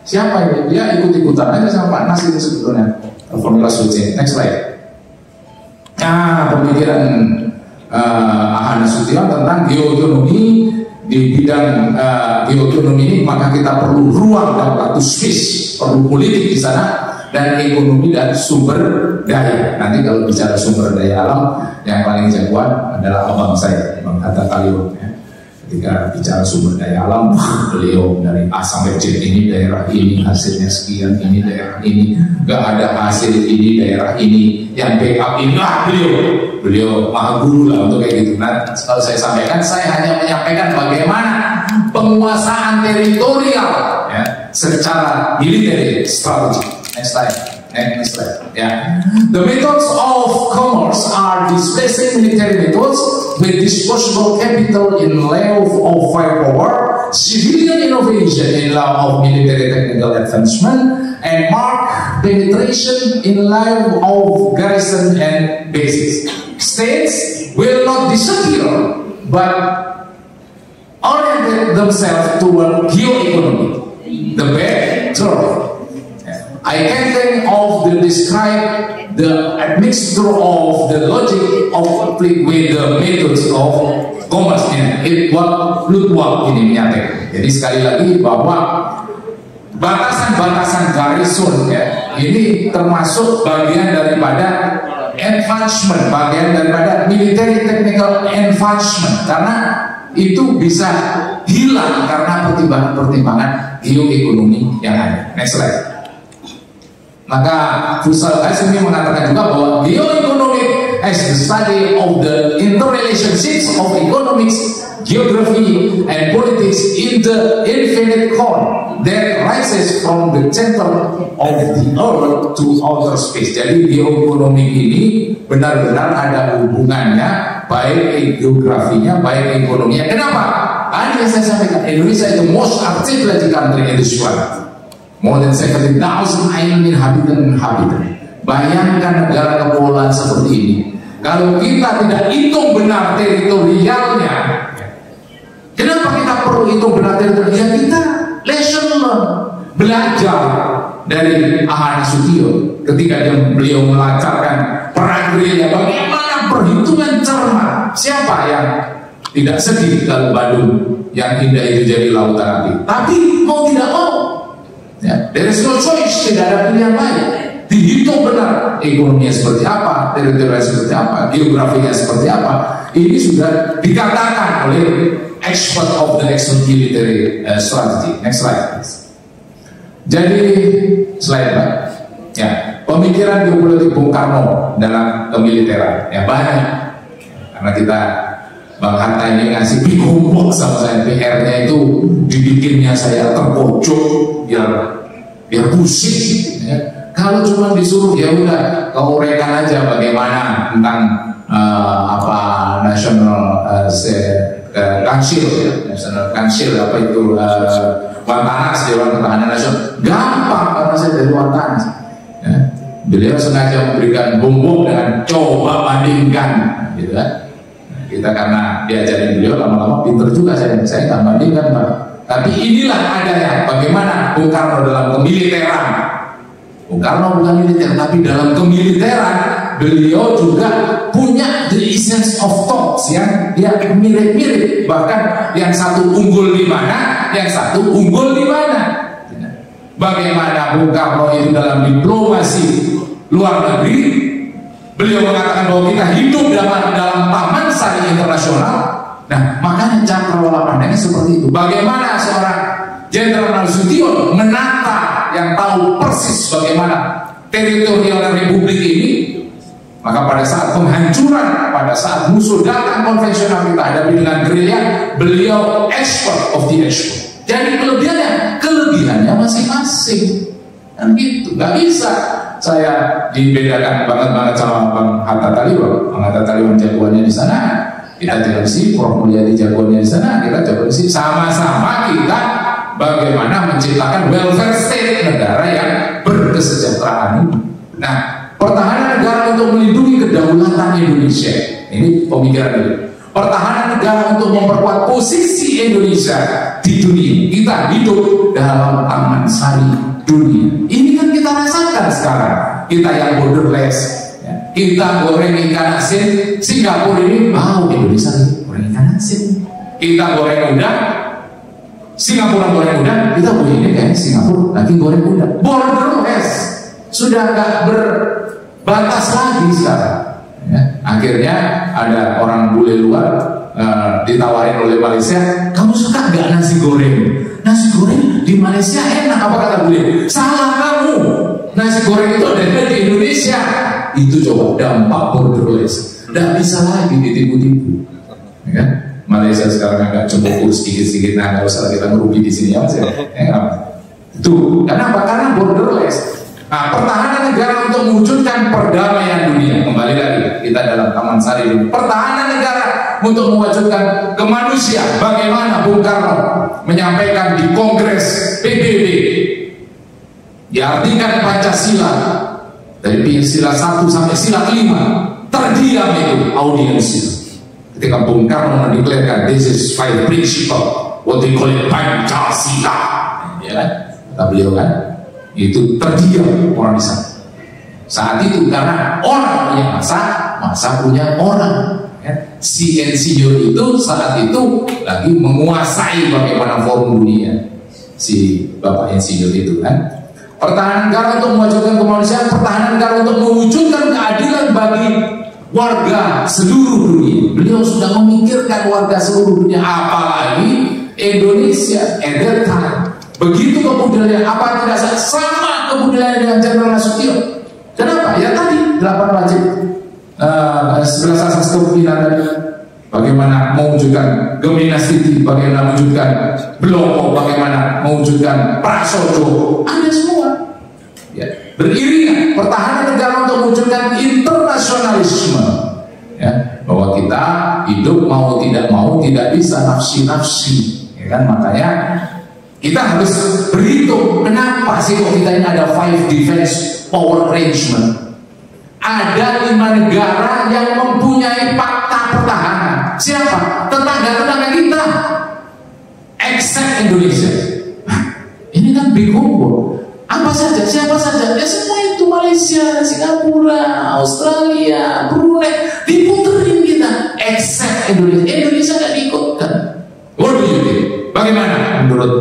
siapa ini? Dia ikut-ikutan aja sama Pak Nas itu sebetulnya. Formula switching. Next slide. Nah, pemikiran Nasution tentang geoekonomi. Di bidang geoekonomi ini maka kita perlu ruang dan waktu space, perlu politik di sana, dan ekonomi dan sumber daya. Nanti kalau bicara sumber daya alam, yang paling jagoan adalah abang saya, Bang Hatta Kaliwat. Ya. ketika bicara sumber daya alam, beliau dari A sampai Z, ini daerah ini hasilnya sekian, ini daerah ini gak ada hasil, ini daerah ini yang backup ini, beliau maha guru lah untuk kayak gitu. Nah, kalau saya sampaikan, saya hanya menyampaikan bagaimana penguasaan teritorial ya, secara militer strategi. Next slide. Yeah. The methods of commerce are displacing military methods with disposable capital in lieu of firepower, civilian innovation in lieu of military technical advancement, and mark penetration in lieu of garrison and bases. States will not disappear, but orient themselves toward geoeconomy, the bad term. I can think of the describe the admixture of the logic of conflict with the methods of commerce. Edward Luttwak ini menyatakan. Jadi sekali lagi bahwa batasan-batasan garrison ya, ini termasuk bagian daripada advancement, bagian daripada military technical advancement, karena itu bisa hilang karena pertimbangan-pertimbangan geoekonomi yang ada. Next slide. Maka Fusal Hasimi mengatakan juga bahwa geoeconomic as the study of the interrelationships of economics, geography, and politics in the infinite cone that rises from the center of the earth to outer space. Jadi geoekonomi ini benar-benar ada hubungannya, baik geografinya, baik ekonominya. Kenapa? Tadi yang saya sampaikan, Indonesia itu most articulated country in this world. More than 70,000 island inhabitant. Bayangkan negara kepulauan seperti ini. Kalau kita tidak hitung benar teritorialnya, kenapa kita perlu hitung benar teritorialnya? Ya kita lesson learn, belajar dari Aha Nasution ketika beliau melancarkan perang gerilya. Bagaimana perhitungan cermat? Siapa yang tidak sedih kalau Badung yang indah itu jadi lautan api? Tapi mau tidak mau, ya, there is no choice, tidak ada pilihan lain. Dihitung benar ekonominya seperti apa, teritorialnya seperti apa, geografinya seperti apa. Ini sudah dikatakan oleh expert of the excellent military strategy. Next slide, please. Jadi slide Pak. Ya, pemikiran geopolitik Bung Karno dalam kemiliteran ya banyak. Karena kita Bang Hatta ini ngasih homework sama saya, PR-nya itu dibikinnya saya terpojok biar pusing ya. Kalau cuma disuruh ya udah kau rekan aja bagaimana tentang National Council ya, National Council apa itu Wantanas, Dewan Pertahanan Nasional, gampang karena saya dari Wantanas ya. Beliau sengaja memberikan bom dengan coba bandingkan gitu kan. Kita karena diajarin beliau lama-lama pinter juga saya nggak bandingkan Pak. Tapi inilah adanya bagaimana Bung Karno dalam kemiliteran. Bung Karno bukan militer, tapi dalam kemiliteran beliau juga punya the essence of thoughts yang dia mirip-mirip. Bahkan yang satu unggul di mana, yang satu unggul di mana. Bagaimana Bung Karno itu dalam diplomasi luar negeri, beliau mengatakan bahwa kita hidup dalam taman sari internasional. Nah, makanya cakrawala pandangnya seperti itu. Bagaimana seorang Jenderal Nasution menata yang tahu persis bagaimana teritorial republik ini, maka pada saat penghancuran, pada saat musuh datang konvensional kita hadapi dengan gerilya, beliau expert of the expert. Jadi kelebihannya masing-masing. Kan gitu, nggak bisa saya dibedakan banget sama Bang Hatta Taliban. Bang Hatta Taliban jagoannya di sana, kita tinggal di sini. Prof Mulyadi jagoannya di sana, kita jagoan di sini. Sama-sama kita bagaimana menciptakan welfare state, negara yang berkesejahteraan. Nah, pertahanan negara untuk melindungi kedaulatan Indonesia. Ini pemikiran dulu. Pertahanan negara untuk memperkuat posisi Indonesia di dunia. Kita hidup dalam taman sari dunia. Ini kan kita rasakan sekarang. Kita yang borderless, ya. Kita goreng ikan asin. Singapura ini mau Indonesia goreng ikan asin. Kita goreng udang, Singapura goreng udang. Kita boleh ini kan Singapura lagi goreng udang. Borderless, sudah nggak berbatas lagi sekarang. Ya. Akhirnya ada orang bule luar ditawarin oleh Malaysia, kamu suka nggak nasi goreng? Nasi goreng di Malaysia enak, apa kata beliau? Salah kamu, nasi goreng itu ada di Indonesia. Itu coba dampak borderless, nggak bisa lagi ditipu-tipu, ya kan? Malaysia sekarang agak cemburu sedikit-sedikit, nah nggak usah kita merugi di sini ya mas ya. Itu kenapa? Karena borderless. Nah, pertahanan negara untuk mewujudkan perdamaian dunia. Kembali lagi kita dalam Taman Sari dulu. Pertahanan negara untuk mewujudkan kemanusiaan. Bagaimana Bung Karno menyampaikan di Kongres PBB, diartikan Pancasila dari sila 1 sampai sila 5, terdiam itu audiensi. Ketika Bung Karno mendeklarasikan this is 5 principle, what we call it Pancasila, ya kan? Kata beliau kan, itu terdiam orang di sana. Saat itu karena orang punya masa punya orang. Ya. Si insinyur itu saat itu lagi menguasai bagaimana forum dunia. Si bapak insinyur itu kan. Pertahanan negara untuk mewujudkan kemanusiaan, pertahanan negara untuk mewujudkan keadilan bagi warga seluruh dunia. Beliau sudah memikirkan warga seluruh dunia, apalagi Indonesia at that time. Begitu kebudayaan, apa tidak sama kebudayaan dengan Jenderal Nasution? Kenapa? Ya tadi 8 wajib 11 asas kepemimpinan tadi. Bagaimana mewujudkan Geminasiti, bagaimana mewujudkan Bloko, bagaimana mewujudkan Prasojo, ada semua. Ya. Beriringan pertahanan negara untuk mewujudkan internasionalisme. Ya. Bahwa kita hidup mau tidak bisa nafsi-nafsi. Ya kan? Makanya kita harus berhitung kenapa sih kok kita ini ada 5 defense power arrangement. Ada 5 negara yang mempunyai fakta pertahanan. Siapa? Tetangga-tetangga kita, except Indonesia. Ini kan bingung. Apa saja? Siapa saja? Ya semua itu Malaysia, Singapura, Australia, Brunei, diputerin kita, except Indonesia. Indonesia nggak diikutkan. Bagaimana menurut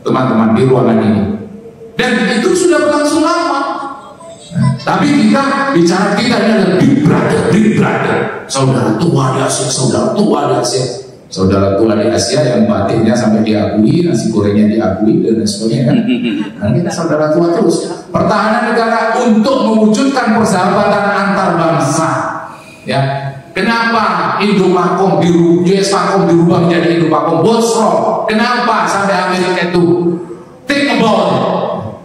teman-teman di ruangan ini? Dan itu sudah berlangsung lama. Tapi kita bicara kita ini adalah big brother, saudara tua di Asia, saudara tua di Asia yang batiknya sampai diakui, nasi gorengnya diakui dan sebagainya kan. Nah, kita saudara tua terus. Pertahanan negara untuk mewujudkan persahabatan antar bangsa. Ya, kenapa Indo-Pakom dirubah menjadi Indo-Pakom Bosro? Kenapa sampai Amerika itu think about it,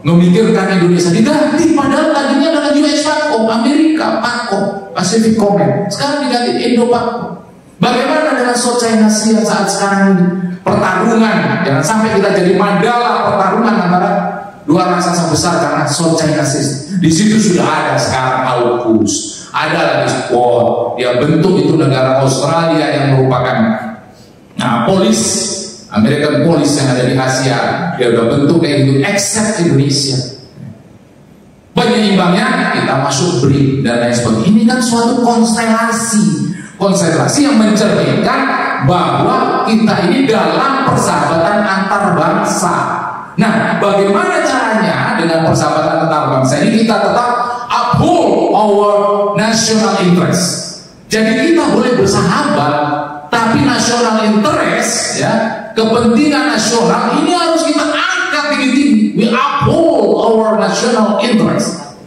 memikirkan Indonesia diganti, padahal tadinya adalah US-Pakom, Amerika Pakom, Pacific Command, sekarang diganti Indo-Pakom. Bagaimana dengan South China Sea saat sekarang ini? Pertarungan, jangan sampai kita jadi mandala pertarungan antara dua raksasa besar karena South China Sea. Di situ sudah ada sekarang AUKUS, ada lagi Quad, dia bentuk itu negara Australia yang merupakan polis, American Police yang ada di Asia, dia udah bentuk kayak gitu, except Indonesia. Penyeimbangnya kita masuk BRIC dan lain sebagainya. Ini kan suatu konstelasi yang mencerminkan bahwa kita ini dalam persahabatan antar bangsa. Nah, bagaimana caranya dengan persahabatan antar bangsa ini kita tetap uphold our national interest. Jadi kita boleh bersahabat, tapi national interest, ya, kepentingan nasional ini harus kita angkat tinggi-tinggi. We uphold our national interest.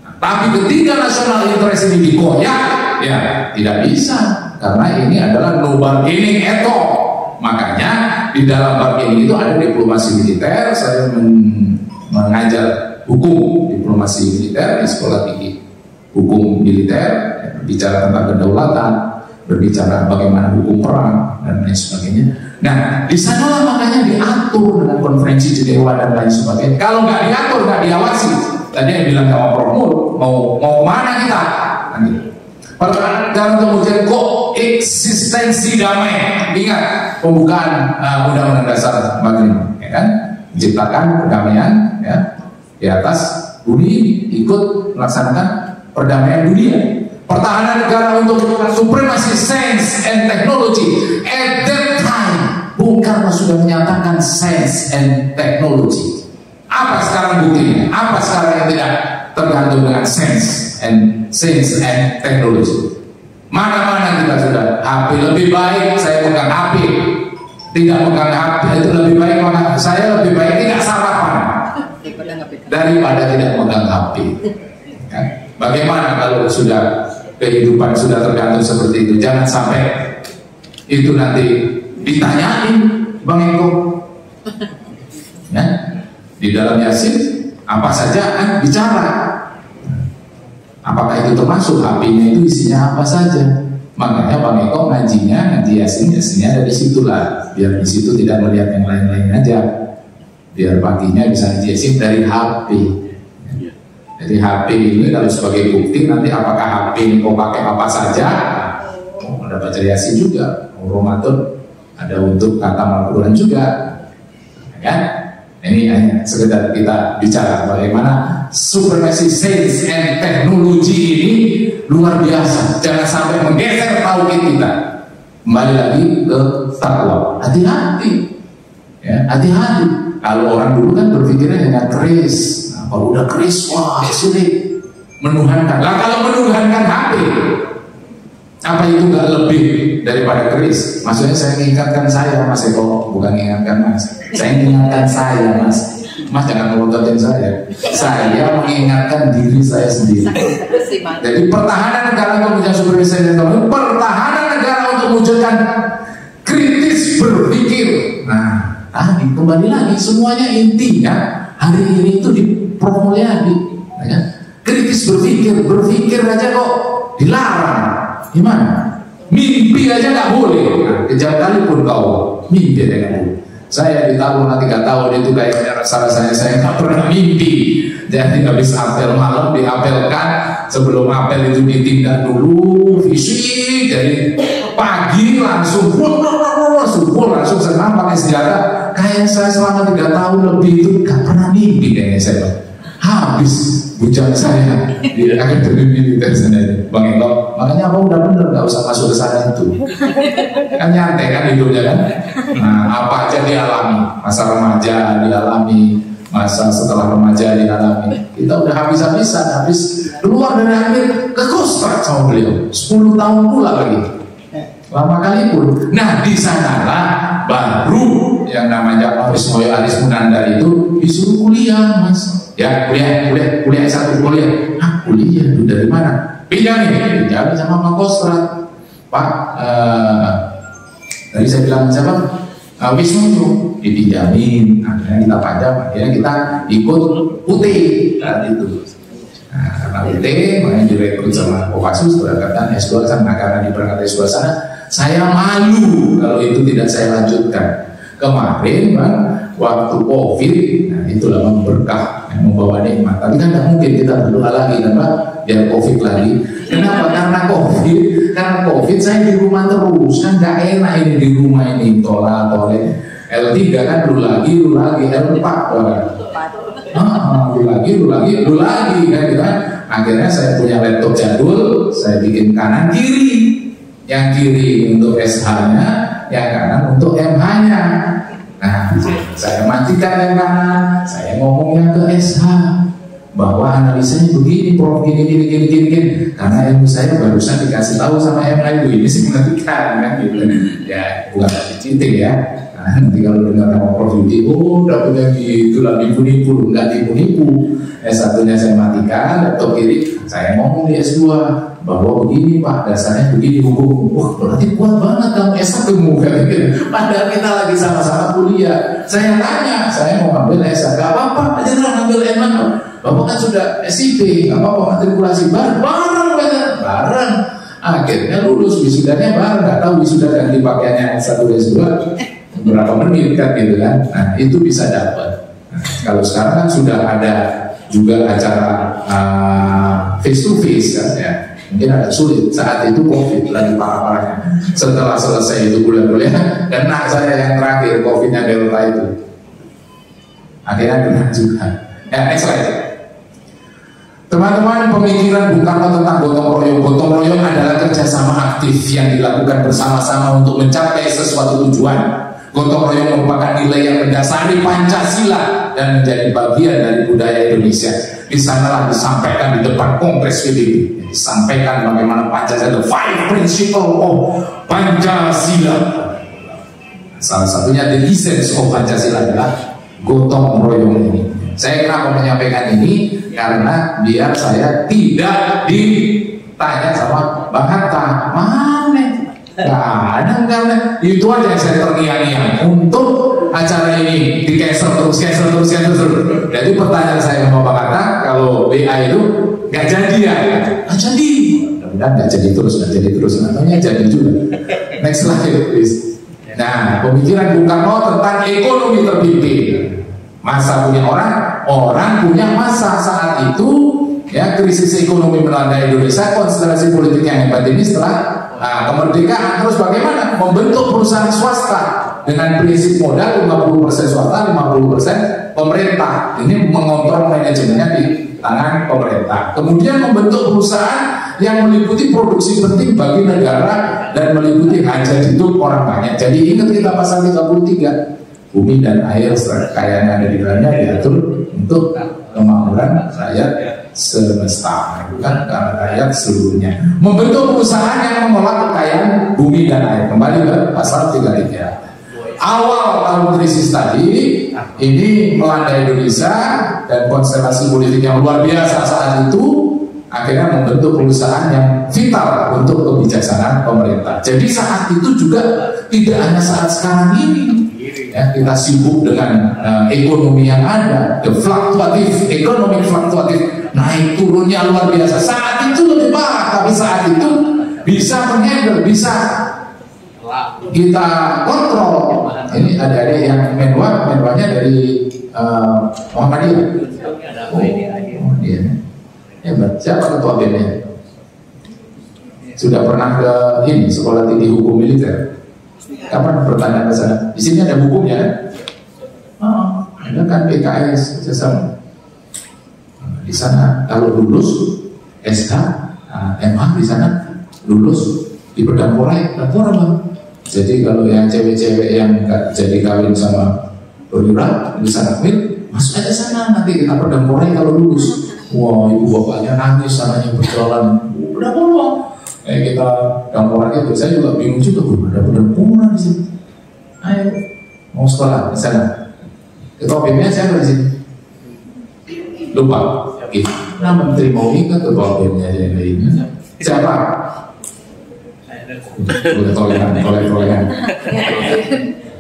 Nah, tapi ketika national interest ini dikoyak, ya tidak bisa, karena ini adalah no bargaining at all. Makanya di dalam bargaining itu ada diplomasi militer. Saya mengajar hukum diplomasi militer di sekolah tinggi hukum militer, berbicara tentang kedaulatan, berbicara bagaimana hukum perang dan lain sebagainya. Nah, di sanalah makanya diatur dengan konferensi Jenewa dan lain sebagainya. Kalau nggak diatur, nggak diawasi, tadi yang bilang sama Prof. Mul, mau mana kita? Pertahanan negara untuk mewujudkan koeksistensi damai. Ingat pembukaan Undang-Undang Dasar 45, ya kan? Menciptakan perdamaian, ya, di atas bumi ini, ikut melaksanakan perdamaian dunia. Pertahanan negara untuk supremasi science and technology. At that time, Bung Karno sudah menyatakan science and technology. Apa sekarang buktinya? Apa sekarang yang tidak tergantung dengan science and technology? Mana-mana kita sudah HP, lebih baik saya pegang HP, tidak pegang HP itu lebih baik. Mana saya lebih baik tidak sarapan daripada tidak pegang HP. Ya. Bagaimana kalau sudah kehidupan sudah tergantung seperti itu? Jangan sampai itu nanti ditanyain Bang Eko. Ya. Di dalam Yasin apa saja bicara. Apakah itu termasuk HP-nya itu isinya apa saja? Makanya Bang Eko ngaji Yasinnya dari situlah, biar di situ tidak melihat yang lain-lain aja. Biar paginya bisa ngaji Yasin dari HP. Jadi HP ini kalau sebagai bukti nanti apakah HP ini kau pakai apa saja? Ada baca Yasin juga, Ramadan ada untuk kata Al-Quran juga, ya. Ini hanya sekedar kita bicara bagaimana supremasi sains and teknologi ini luar biasa. Jangan sampai menggeser tauhid kita. Kembali lagi ke takwa. Hati-hati, ya, hati-hati. Kalau orang dulu kan berpikirnya dengan keris. Nah, kalau udah keris, wah sulit menuhankan. Lah kalau menuhankan HP, apa itu nggak lebih daripada keris? Maksudnya saya mengingatkan saya, Mas Eko, bukan mengingatkan Mas. Saya mengingatkan saya, Mas. Mas jangan melontotin saya. Saya mengingatkan diri saya sendiri. Jadi pertahanan negara untuk menjaga supremasi dan teknologi, pertahanan negara untuk mewujudkan kritis berpikir. Nah, tadi kembali lagi semuanya intinya hari ini itu dipromulasi, ya. Kritis berpikir aja kok dilarang. Gimana? Mimpi aja nggak boleh. Nah, kejam kali pun kau mimpi aja nggak boleh. Saya di tahun 3 tahun itu kayaknya rasanya saya nggak pernah mimpi. Jadi habis apel malam diapelkan, sebelum apel itu ditindak dulu fisik. Jadi pagi langsung subuh langsung senam pakai senjata. Kayak saya selama 3 tahun lebih itu nggak pernah mimpi kayaknya saya. Habis bujang saya di akademi militer sana, Bang Eko. Makanya apa udah bener nggak usah masuk ke sana itu. Kan nyantai kan hidupnya kan. Nah, apa aja dialami, masa remaja dialami, masa setelah remaja dialami. Kita udah habis-habisan, habis keluar dari akhir ke kostrat sama beliau. 10 tahun pula lagi. Lama kali pun. Nah, di sanalah baru yang namanya Aris Moyo Aris Munandar itu disuruh kuliah, Mas. Ya, kuliah S1 kuliah. Ah, kuliah itu dari mana? Pinjamin sama Pak Kostrat. Pak, tadi saya bilang siapa? Wisnu dipinjamin. Akhirnya kita panjang, akhirnya kita ikut putih saat itu. Nah, karena putih, makanya direkrut sama Kopassus berangkatan S2 sana. Karena di berangkat S2 sana, saya malu kalau itu tidak saya lanjutkan. Kemarin, Bang, waktu COVID, nah itulah berkah yang membawa nikmat. Tapi kan tidak mungkin kita berdoa lagi, kenapa? Biar COVID lagi. Kenapa? Karena COVID saya di rumah terus, kan nggak enak ini di rumah ini, tole. L3 kan dulu lagi, L4 dulu lagi kan gitu kan. Akhirnya saya punya laptop jadul, saya bikin kanan kiri. Yang kiri untuk SH-nya, yang kanan untuk MH-nya. Nah, saya matikan yang kanan, saya ngomongnya ke SH bahwa analisanya begini, Prof, gini. Karena ilmu saya barusan dikasih tahu sama MH itu, ini signifikan kan gitu. Ya, bukan cheating ya. Nah, nanti kalau dengar sama Prof Yudi, oh dapetnya gitu lah, nipu-nipu, enggak nipu-nipu. S1-nya saya matikan, laptop kiri, saya ngomong di S2 bahwa begini Pak, dasarnya begini hukum. Wah, berarti kuat banget kamu S1 gitu. Padahal kita lagi sama-sama kuliah. Saya tanya, saya mau ngambil S1, gak apa-apa aja lah ngambil M1. Bapak kan sudah SIP, gak apa-apa matrikulasi bareng. Akhirnya lulus, wisudanya bareng, gak tahu wisuda ganti pakaiannya S1 S2 berapa menit kan gitu kan. Nah, itu bisa dapat. Nah, kalau sekarang kan sudah ada juga acara face to face kan ya. Mungkin agak sulit saat itu COVID lagi parah-parahnya. Setelah selesai itu kuliah dan saya yang terakhir COVID-nya Delta itu akhirnya kena juga. Ya, next slide. Teman-teman, pemikiran Bung Karno tentang gotong royong adalah kerjasama aktif yang dilakukan bersama-sama untuk mencapai sesuatu tujuan. Gotong royong merupakan nilai yang mendasari Pancasila dan menjadi bagian dari budaya Indonesia. Di sanalah disampaikan di depan Kongres PBB, disampaikan bagaimana Pancasila, the five principle of Pancasila. Salah satunya the essence of Pancasila adalah gotong royong ini. Saya kenapa menyampaikan ini karena biar saya tidak ditanya sama Bang Hatta, mana? Gak ada, itu aja yang saya terngiang-ngiang untuk acara ini di cancel terus. Jadi pertanyaan saya sama Bang Hatta, kalau BA itu nggak jadi ya? Nggak jadi. Mudah-mudahan nggak jadi terus, namanya jadi juga. Next slide, please. Nah, pemikiran Bung Karno tentang ekonomi terpimpin. Masa punya orang punya masa. Saat itu ya, krisis ekonomi melanda Indonesia, konstelasi politik yang hebat ini setelah kemerdekaan. Terus bagaimana? Membentuk perusahaan swasta dengan prinsip modal 50% swasta, 50% pemerintah. Ini mengontrol manajemennya di tangan pemerintah. Kemudian membentuk perusahaan yang meliputi produksi penting bagi negara dan meliputi hajat hidup orang banyak. Jadi ingat kita pasal 33, bumi dan air serta kekayaan yang ada di dalamnya diatur untuk kemakmuran rakyat semesta, bukan karena rakyat seluruhnya. Membentuk perusahaan yang mengolah kekayaan bumi dan air. Kembali ke pasal 33. Awal tahun krisis tadi ini melanda Indonesia dan konstelasi politik yang luar biasa saat itu akhirnya membentuk perusahaan yang vital untuk kebijaksanaan pemerintah. Jadi saat itu juga tidak hanya saat sekarang ini ya, kita sibuk dengan ekonomi yang ada, the fluktuatif, ekonomi fluktuatif, naik turunnya luar biasa. Saat itu lebih parah, tapi saat itu bisa menghandle, bisa kita kontrol. Ini ada yang menwanya dari Muhammadiyah. Iya. Hebat. Siapa ketua BEM-nya? Sudah pernah ke ini sekolah tinggi hukum militer? Kapan pertanyaan ke sana? Di sini ada hukumnya. Ada kan PKS kerjasama. Di sana kalau lulus SK, MA di sana lulus di Perdampolai, lapor Bang. Jadi kalau yang cewek-cewek yang gak jadi kawin sama perwira di sana masuk aja sana, nanti kita Perdampolai kalau lulus. Wah, ibu bapaknya nangis, sananya berjalan. Udah ngomong. Kita Perdampolai itu, saya juga bingung juga, ada Perdampolai di sini. Ayo, mau sekolah di sana. Ketua BEM-nya siapa di sini? Lupa. Nah, Menteri mau ikut ketua BEM-nya yang lainnya. Siapa? Udah toleran.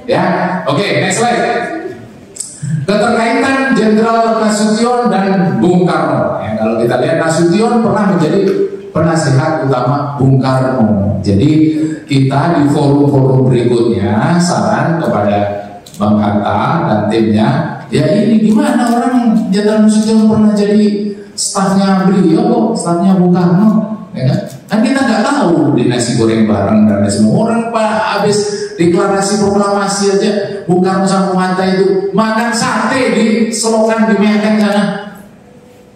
Ya, oke, next slide. Keterkaitan Jenderal Nasution dan Bung Karno. Ya, kalau kita lihat Nasution pernah menjadi penasihat utama Bung Karno. Jadi kita di forum-forum berikutnya saran kepada Bang Hatta dan timnya, ya ini gimana orang Jenderal Nasution pernah jadi stafnya beliau, stafnya Bung Karno, ya kan? Kan kita nggak tahu di nasi goreng bareng dan semua orang habis deklarasi proklamasi aja Bung Karno sama Bung Hatta itu makan sate di Selokan di Menteng sana,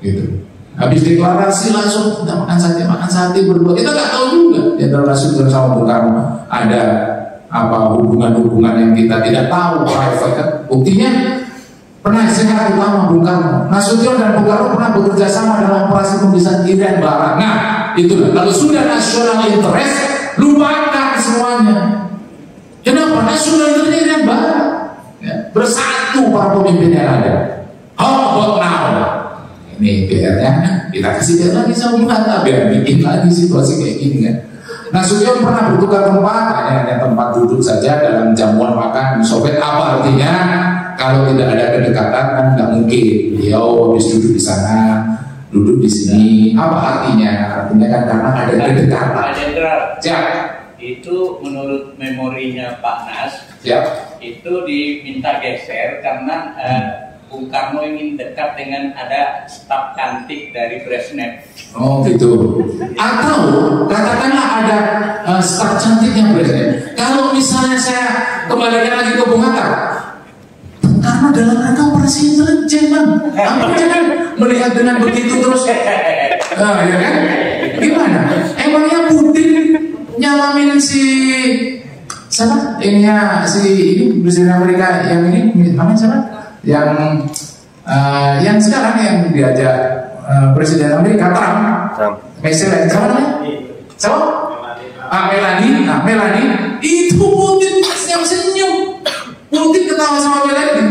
gitu. Habis deklarasi langsung kita makan sate berdua. Kita nggak tahu juga Jenderal Nasution sama Bung Karno ada apa hubungan-hubungan yang kita tidak tahu private kan. Buktinya penasihat utama Bung Karno, Nasution dan Bung Karno pernah bekerja sama dalam operasi pembisahan Irian Barat. Nah, itulah kalau sudah national interest, lupakan semuanya. Kenapa? National interest Irian Barat ya, bersatu para pemimpin yang ada. How about now? Ini PR-nya kita kasih dia lagi sama Bung Hatta biar bikin lagi situasi kayak gini kan. Nasution pernah bertukar tempat, hanya tempat duduk saja dalam jamuan makan di Soviet. Apa artinya? Kalau tidak ada kedekatan kan nggak mungkin beliau habis duduk di sana, duduk di sini. Apa artinya? Artinya kan karena ada kedekatan. Pak Jenderal, itu menurut memorinya Pak Nas, itu diminta geser karena Bung Karno ingin dekat dengan ada staf cantik dari Brezhnev. Oh gitu. Atau katakanlah ada staf cantiknya Brezhnev. Kalau misalnya saya kembalikan lagi ke Bung Hatta, Bung Karno dalam rangka operasi intelijen Bang. Apa jangan melihat dengan begitu terus? Ya kan? Gimana? Emangnya Putin nyalamin si siapa? Ini si Presiden Amerika yang ini namanya siapa? Yang sekarang yang diajak Presiden Amerika Trump. Misalnya siapa namanya? Siapa? Melanie. Nah, Melanie itu Putin senyum. Putin ketawa sama Melanie.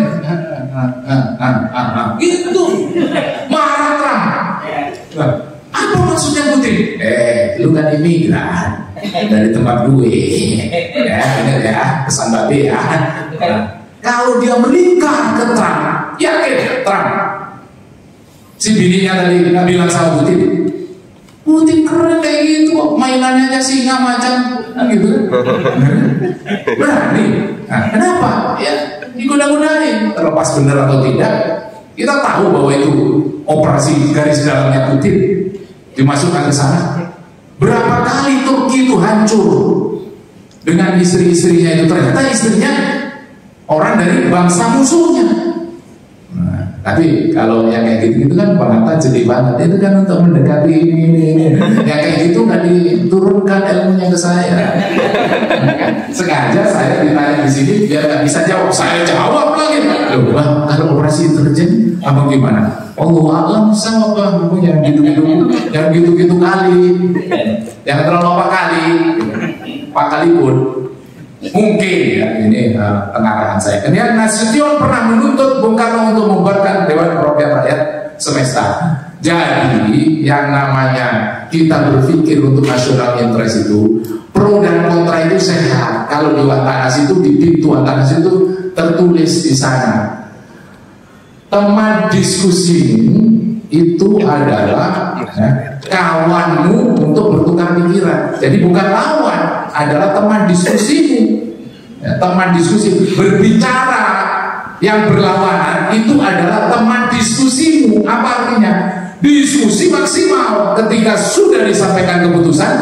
Itu marah Trump. Apa maksudnya Putin? Lu kan imigran dari tempat gue. Ya, bener ya, pesan babi ya. Kalau dia menikah ke Trump, yakin Trump. Si bininya tadi nggak bilang sama Putin. Putin keren kayak gitu, mainannya aja singa macan, gitu. Berani. Nah, kenapa? Ya digoda-godain. Terlepas benar atau tidak, kita tahu bahwa itu operasi garis dalamnya Putin dimasukkan ke sana. Berapa kali Turki itu hancur dengan istri-istrinya itu, ternyata istrinya orang dari bangsa musuhnya. Tapi kalau yang kayak gitu kan pengantar jadi banget, itu kan untuk mendekati ini. Yang kayak gitu nggak diturunkan ilmunya ke saya. Sengaja saya ditanya di sini biar nggak bisa jawab. Saya jawab lagi. Loh, Bang, kalau operasi intelijen apa gimana? Allah alam sama Bang, yang gitu-gitu kali, yang terlalu apa kali, Pak kali pun. Mungkin ya, ini pengarahan saya. Kemudian Nasution pernah menuntut Bung Karno untuk membubarkan Dewan Perwakilan Rakyat Semesta. Jadi yang namanya kita berpikir untuk nasional interest itu, pro dan kontra itu sehat. Kalau di Watanas itu, di pintu Watanas itu tertulis di sana, teman diskusi itu adalah kawanmu untuk bertukar pikiran. Jadi bukan lawan, adalah teman diskusimu. Teman diskusi berbicara yang berlawanan itu adalah teman diskusimu. Apa artinya? Diskusi maksimal. Ketika sudah disampaikan keputusan,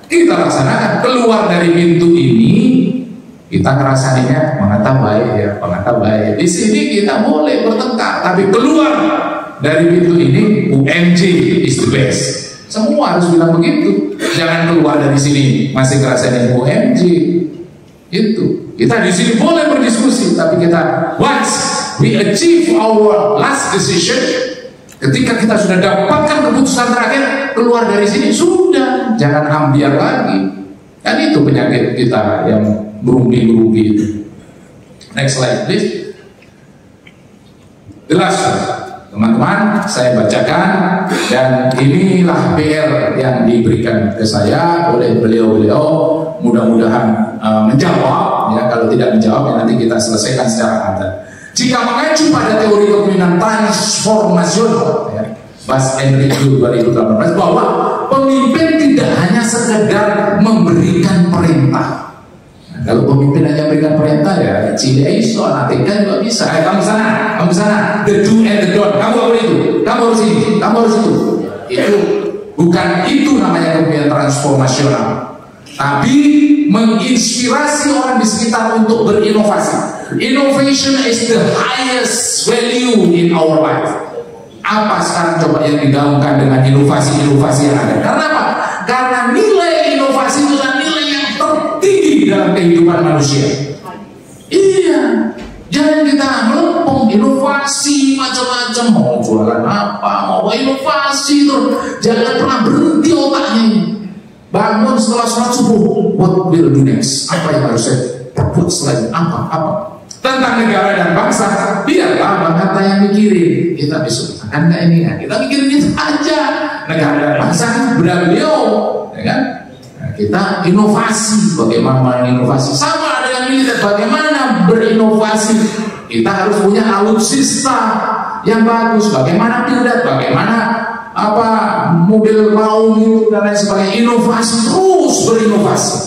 kita laksanakan. Keluar dari pintu ini, kita ngerasanya mengata baik ya, mengata baik. Di sini kita boleh bertengkar, tapi keluar dari pintu ini, UMJ is the best. Semua harus bilang begitu. Jangan keluar dari sini masih ngerasain UMJ. Itu. Kita di sini boleh berdiskusi, tapi kita once we achieve our last decision, ketika kita sudah dapatkan keputusan terakhir, keluar dari sini sudah, jangan ambiar lagi. Kan itu penyakit kita yang berumbi-berumbi itu. Next slide please. Jelas teman-teman, saya bacakan, dan inilah PR yang diberikan ke saya oleh beliau-beliau. Mudah-mudahan menjawab, ya. Kalau tidak menjawab, ya nanti kita selesaikan secara kata. Jika mengacu pada teori kepemimpinan transformasional, ya, Bas Enrique 2018, bahwa pemimpin tidak hanya sekedar memberikan perintah. Kalau pemimpin hanya berikan perintah, ya cili iso, nanti kan juga bisa. Kamu sana, the do and the don't. Kamu harus itu, kamu harus ini, kamu harus itu. Itu bukan itu namanya kepemimpinan transformasional. Tapi menginspirasi orang di sekitar untuk berinovasi. Innovation is the highest value in our life. Apa sekarang coba yang digaungkan dengan inovasi-inovasi yang ada? Karena apa? Karena nilai inovasi itu adalah nilai yang tertinggi dalam kehidupan manusia. Iya, jangan kita melempung inovasi macam-macam, mau jualan apa, mau inovasi terus, jangan pernah berhenti otaknya. Bangun setelah sholat subuh, what will do next? Apa yang harus saya perbuat selain apa? Tentang negara dan bangsa, biarlah Bang Hatta yang mikirin. Kita besok akan nggak ini ya? Kita mikirin itu aja. Negara dan bangsa kan beliau, ya kan? Nah, kita inovasi, bagaimana inovasi? Sama dengan militer, bagaimana berinovasi? Kita harus punya alutsista yang bagus. Bagaimana pilot? Bagaimana mobil maung itu dan lain sebagainya. Inovasi, terus berinovasi.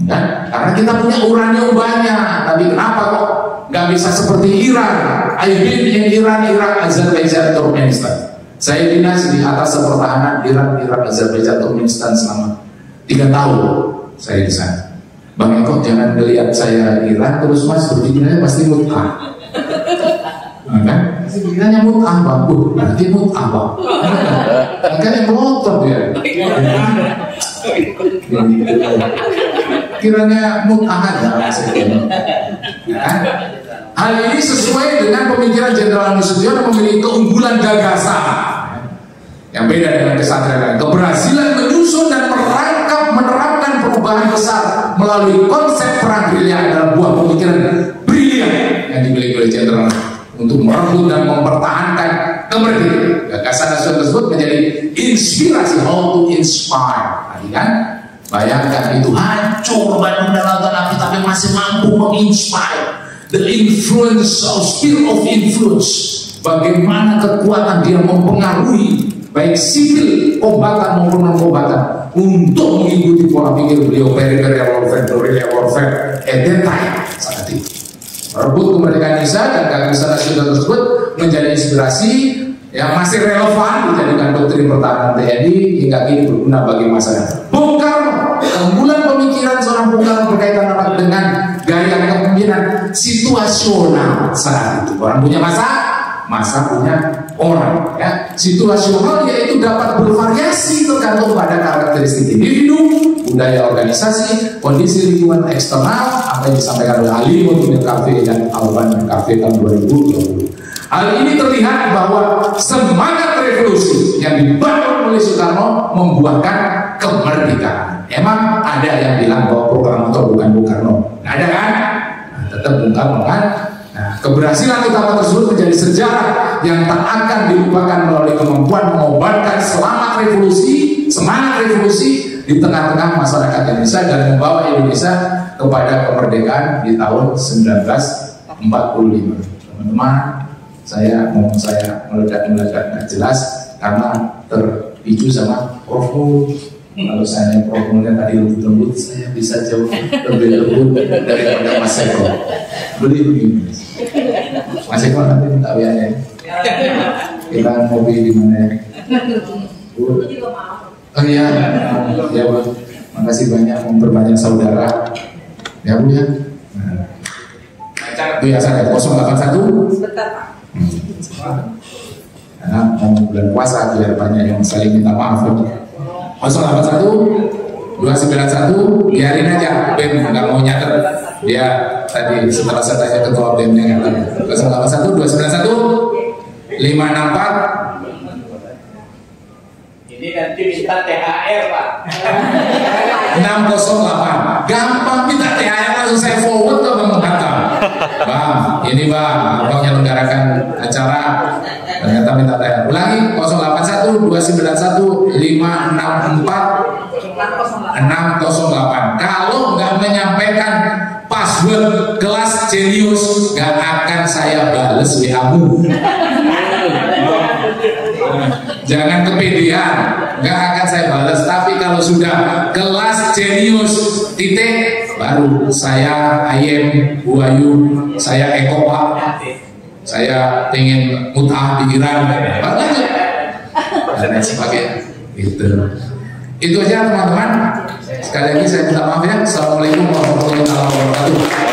Ya, karena kita punya uranium banyak, tapi kenapa kok nggak bisa seperti Iran? I've been in Iran, Irak, Azerbaijan, Turkmenistan. Saya dinas di atas pertahanan Iran, Azerbaijan, Turkmenistan selama 3 tahun. Saya di sana. Bang Eko, jangan melihat saya Iran terus Mas berpikirnya pasti mutah. Kan? Pikirannya mutah Bang, berarti mutah Bang. Makanya melotot ya. Kiranya mutah aja, kan? Hal ini sesuai dengan pemikiran Jenderal Nasution yang memiliki keunggulan gagasan yang beda dengan kesatria lain. Keberhasilan menyusun dan menerapkan perubahan besar melalui konsep perang gerilya adalah buah pemikiran brilian yang dimiliki oleh Jenderal untuk merebut dan mempertahankan kemerdekaan. Gagasan nasional tersebut menjadi inspirasi, how to inspire. Kan? Bayangkan itu hancur Bandung dan Lautan Api, tapi masih mampu menginspire. The influence of spirit of influence. Bagaimana kekuatan dia mempengaruhi baik sipil kombatan maupun non kombatan untuk mengikuti pola pikir beliau peripheral warfare at that time saat itu. Merebut kemerdekaan Indonesia dan gagasan nasional tersebut menjadi inspirasi yang masih relevan dijadikan doktrin pertahanan TNI hingga kini berguna bagi masyarakat. Bung Karno, keunggulan pemikiran seorang Bung Karno berkaitan dengan gaya kepemimpinan situasional saat itu. Orang punya masa punya orang, ya. Situasional yaitu dapat bervariasi tergantung pada karakteristik individu, budaya organisasi, kondisi lingkungan eksternal, apa yang disampaikan oleh Ali Muhammad Kafe dan Alban Kafe tahun 2020. Hal ini terlihat bahwa semangat revolusi yang dibangun oleh Soekarno membuahkan kemerdekaan. Emang ada yang bilang bahwa proklamator bukan Bung Karno? Nggak ada kan? Nah, tetap Bung Karno kan? Nah, keberhasilan utama tersebut menjadi sejarah yang tak akan dilupakan melalui kemampuan mengobatkan semangat revolusi di tengah-tengah masyarakat Indonesia dan membawa Indonesia kepada kemerdekaan di tahun 1945. Teman-teman, saya meledak nggak jelas karena terpicu sama Prof. Kalau saya Prof.nya tadi lembut, saya bisa jauh lebih lembut daripada Mas Eko. Beli begini, Mas Eko nanti minta biayanya. Kita ngopi di mana ya? Oh iya, ya Bu. Makasih banyak memperbanyak saudara. Ya Bu ya. Itu ya saya 081. Sebentar Pak. Karena mau bulan puasa biar banyak yang saling minta maaf. 081 291 biarin aja BEM nggak mau nyatet dia tadi setelah saya tanya ketua BEM-nya nggak 081 291 564 ini nanti minta THR Pak. 608 gampang minta THR langsung saya forward ke Bang Hatta. Bang, ini Bang, Abang menyelenggarakan acara ternyata minta THR. Ulangi 081 291 564 608. Kalau nggak menyampaikan password kelas Jenius, nggak akan saya bales WA-mu. Jangan kepedean, nggak akan saya balas. Tapi kalau sudah kelas Jenius titik, baru saya Ayem, Bu Ayu, saya Eko Pak, saya pengen mut'ah di Iran, bagus dan lain sebagainya. Itu aja teman-teman. Sekali lagi saya minta maaf ya. Assalamualaikum warahmatullahi wabarakatuh.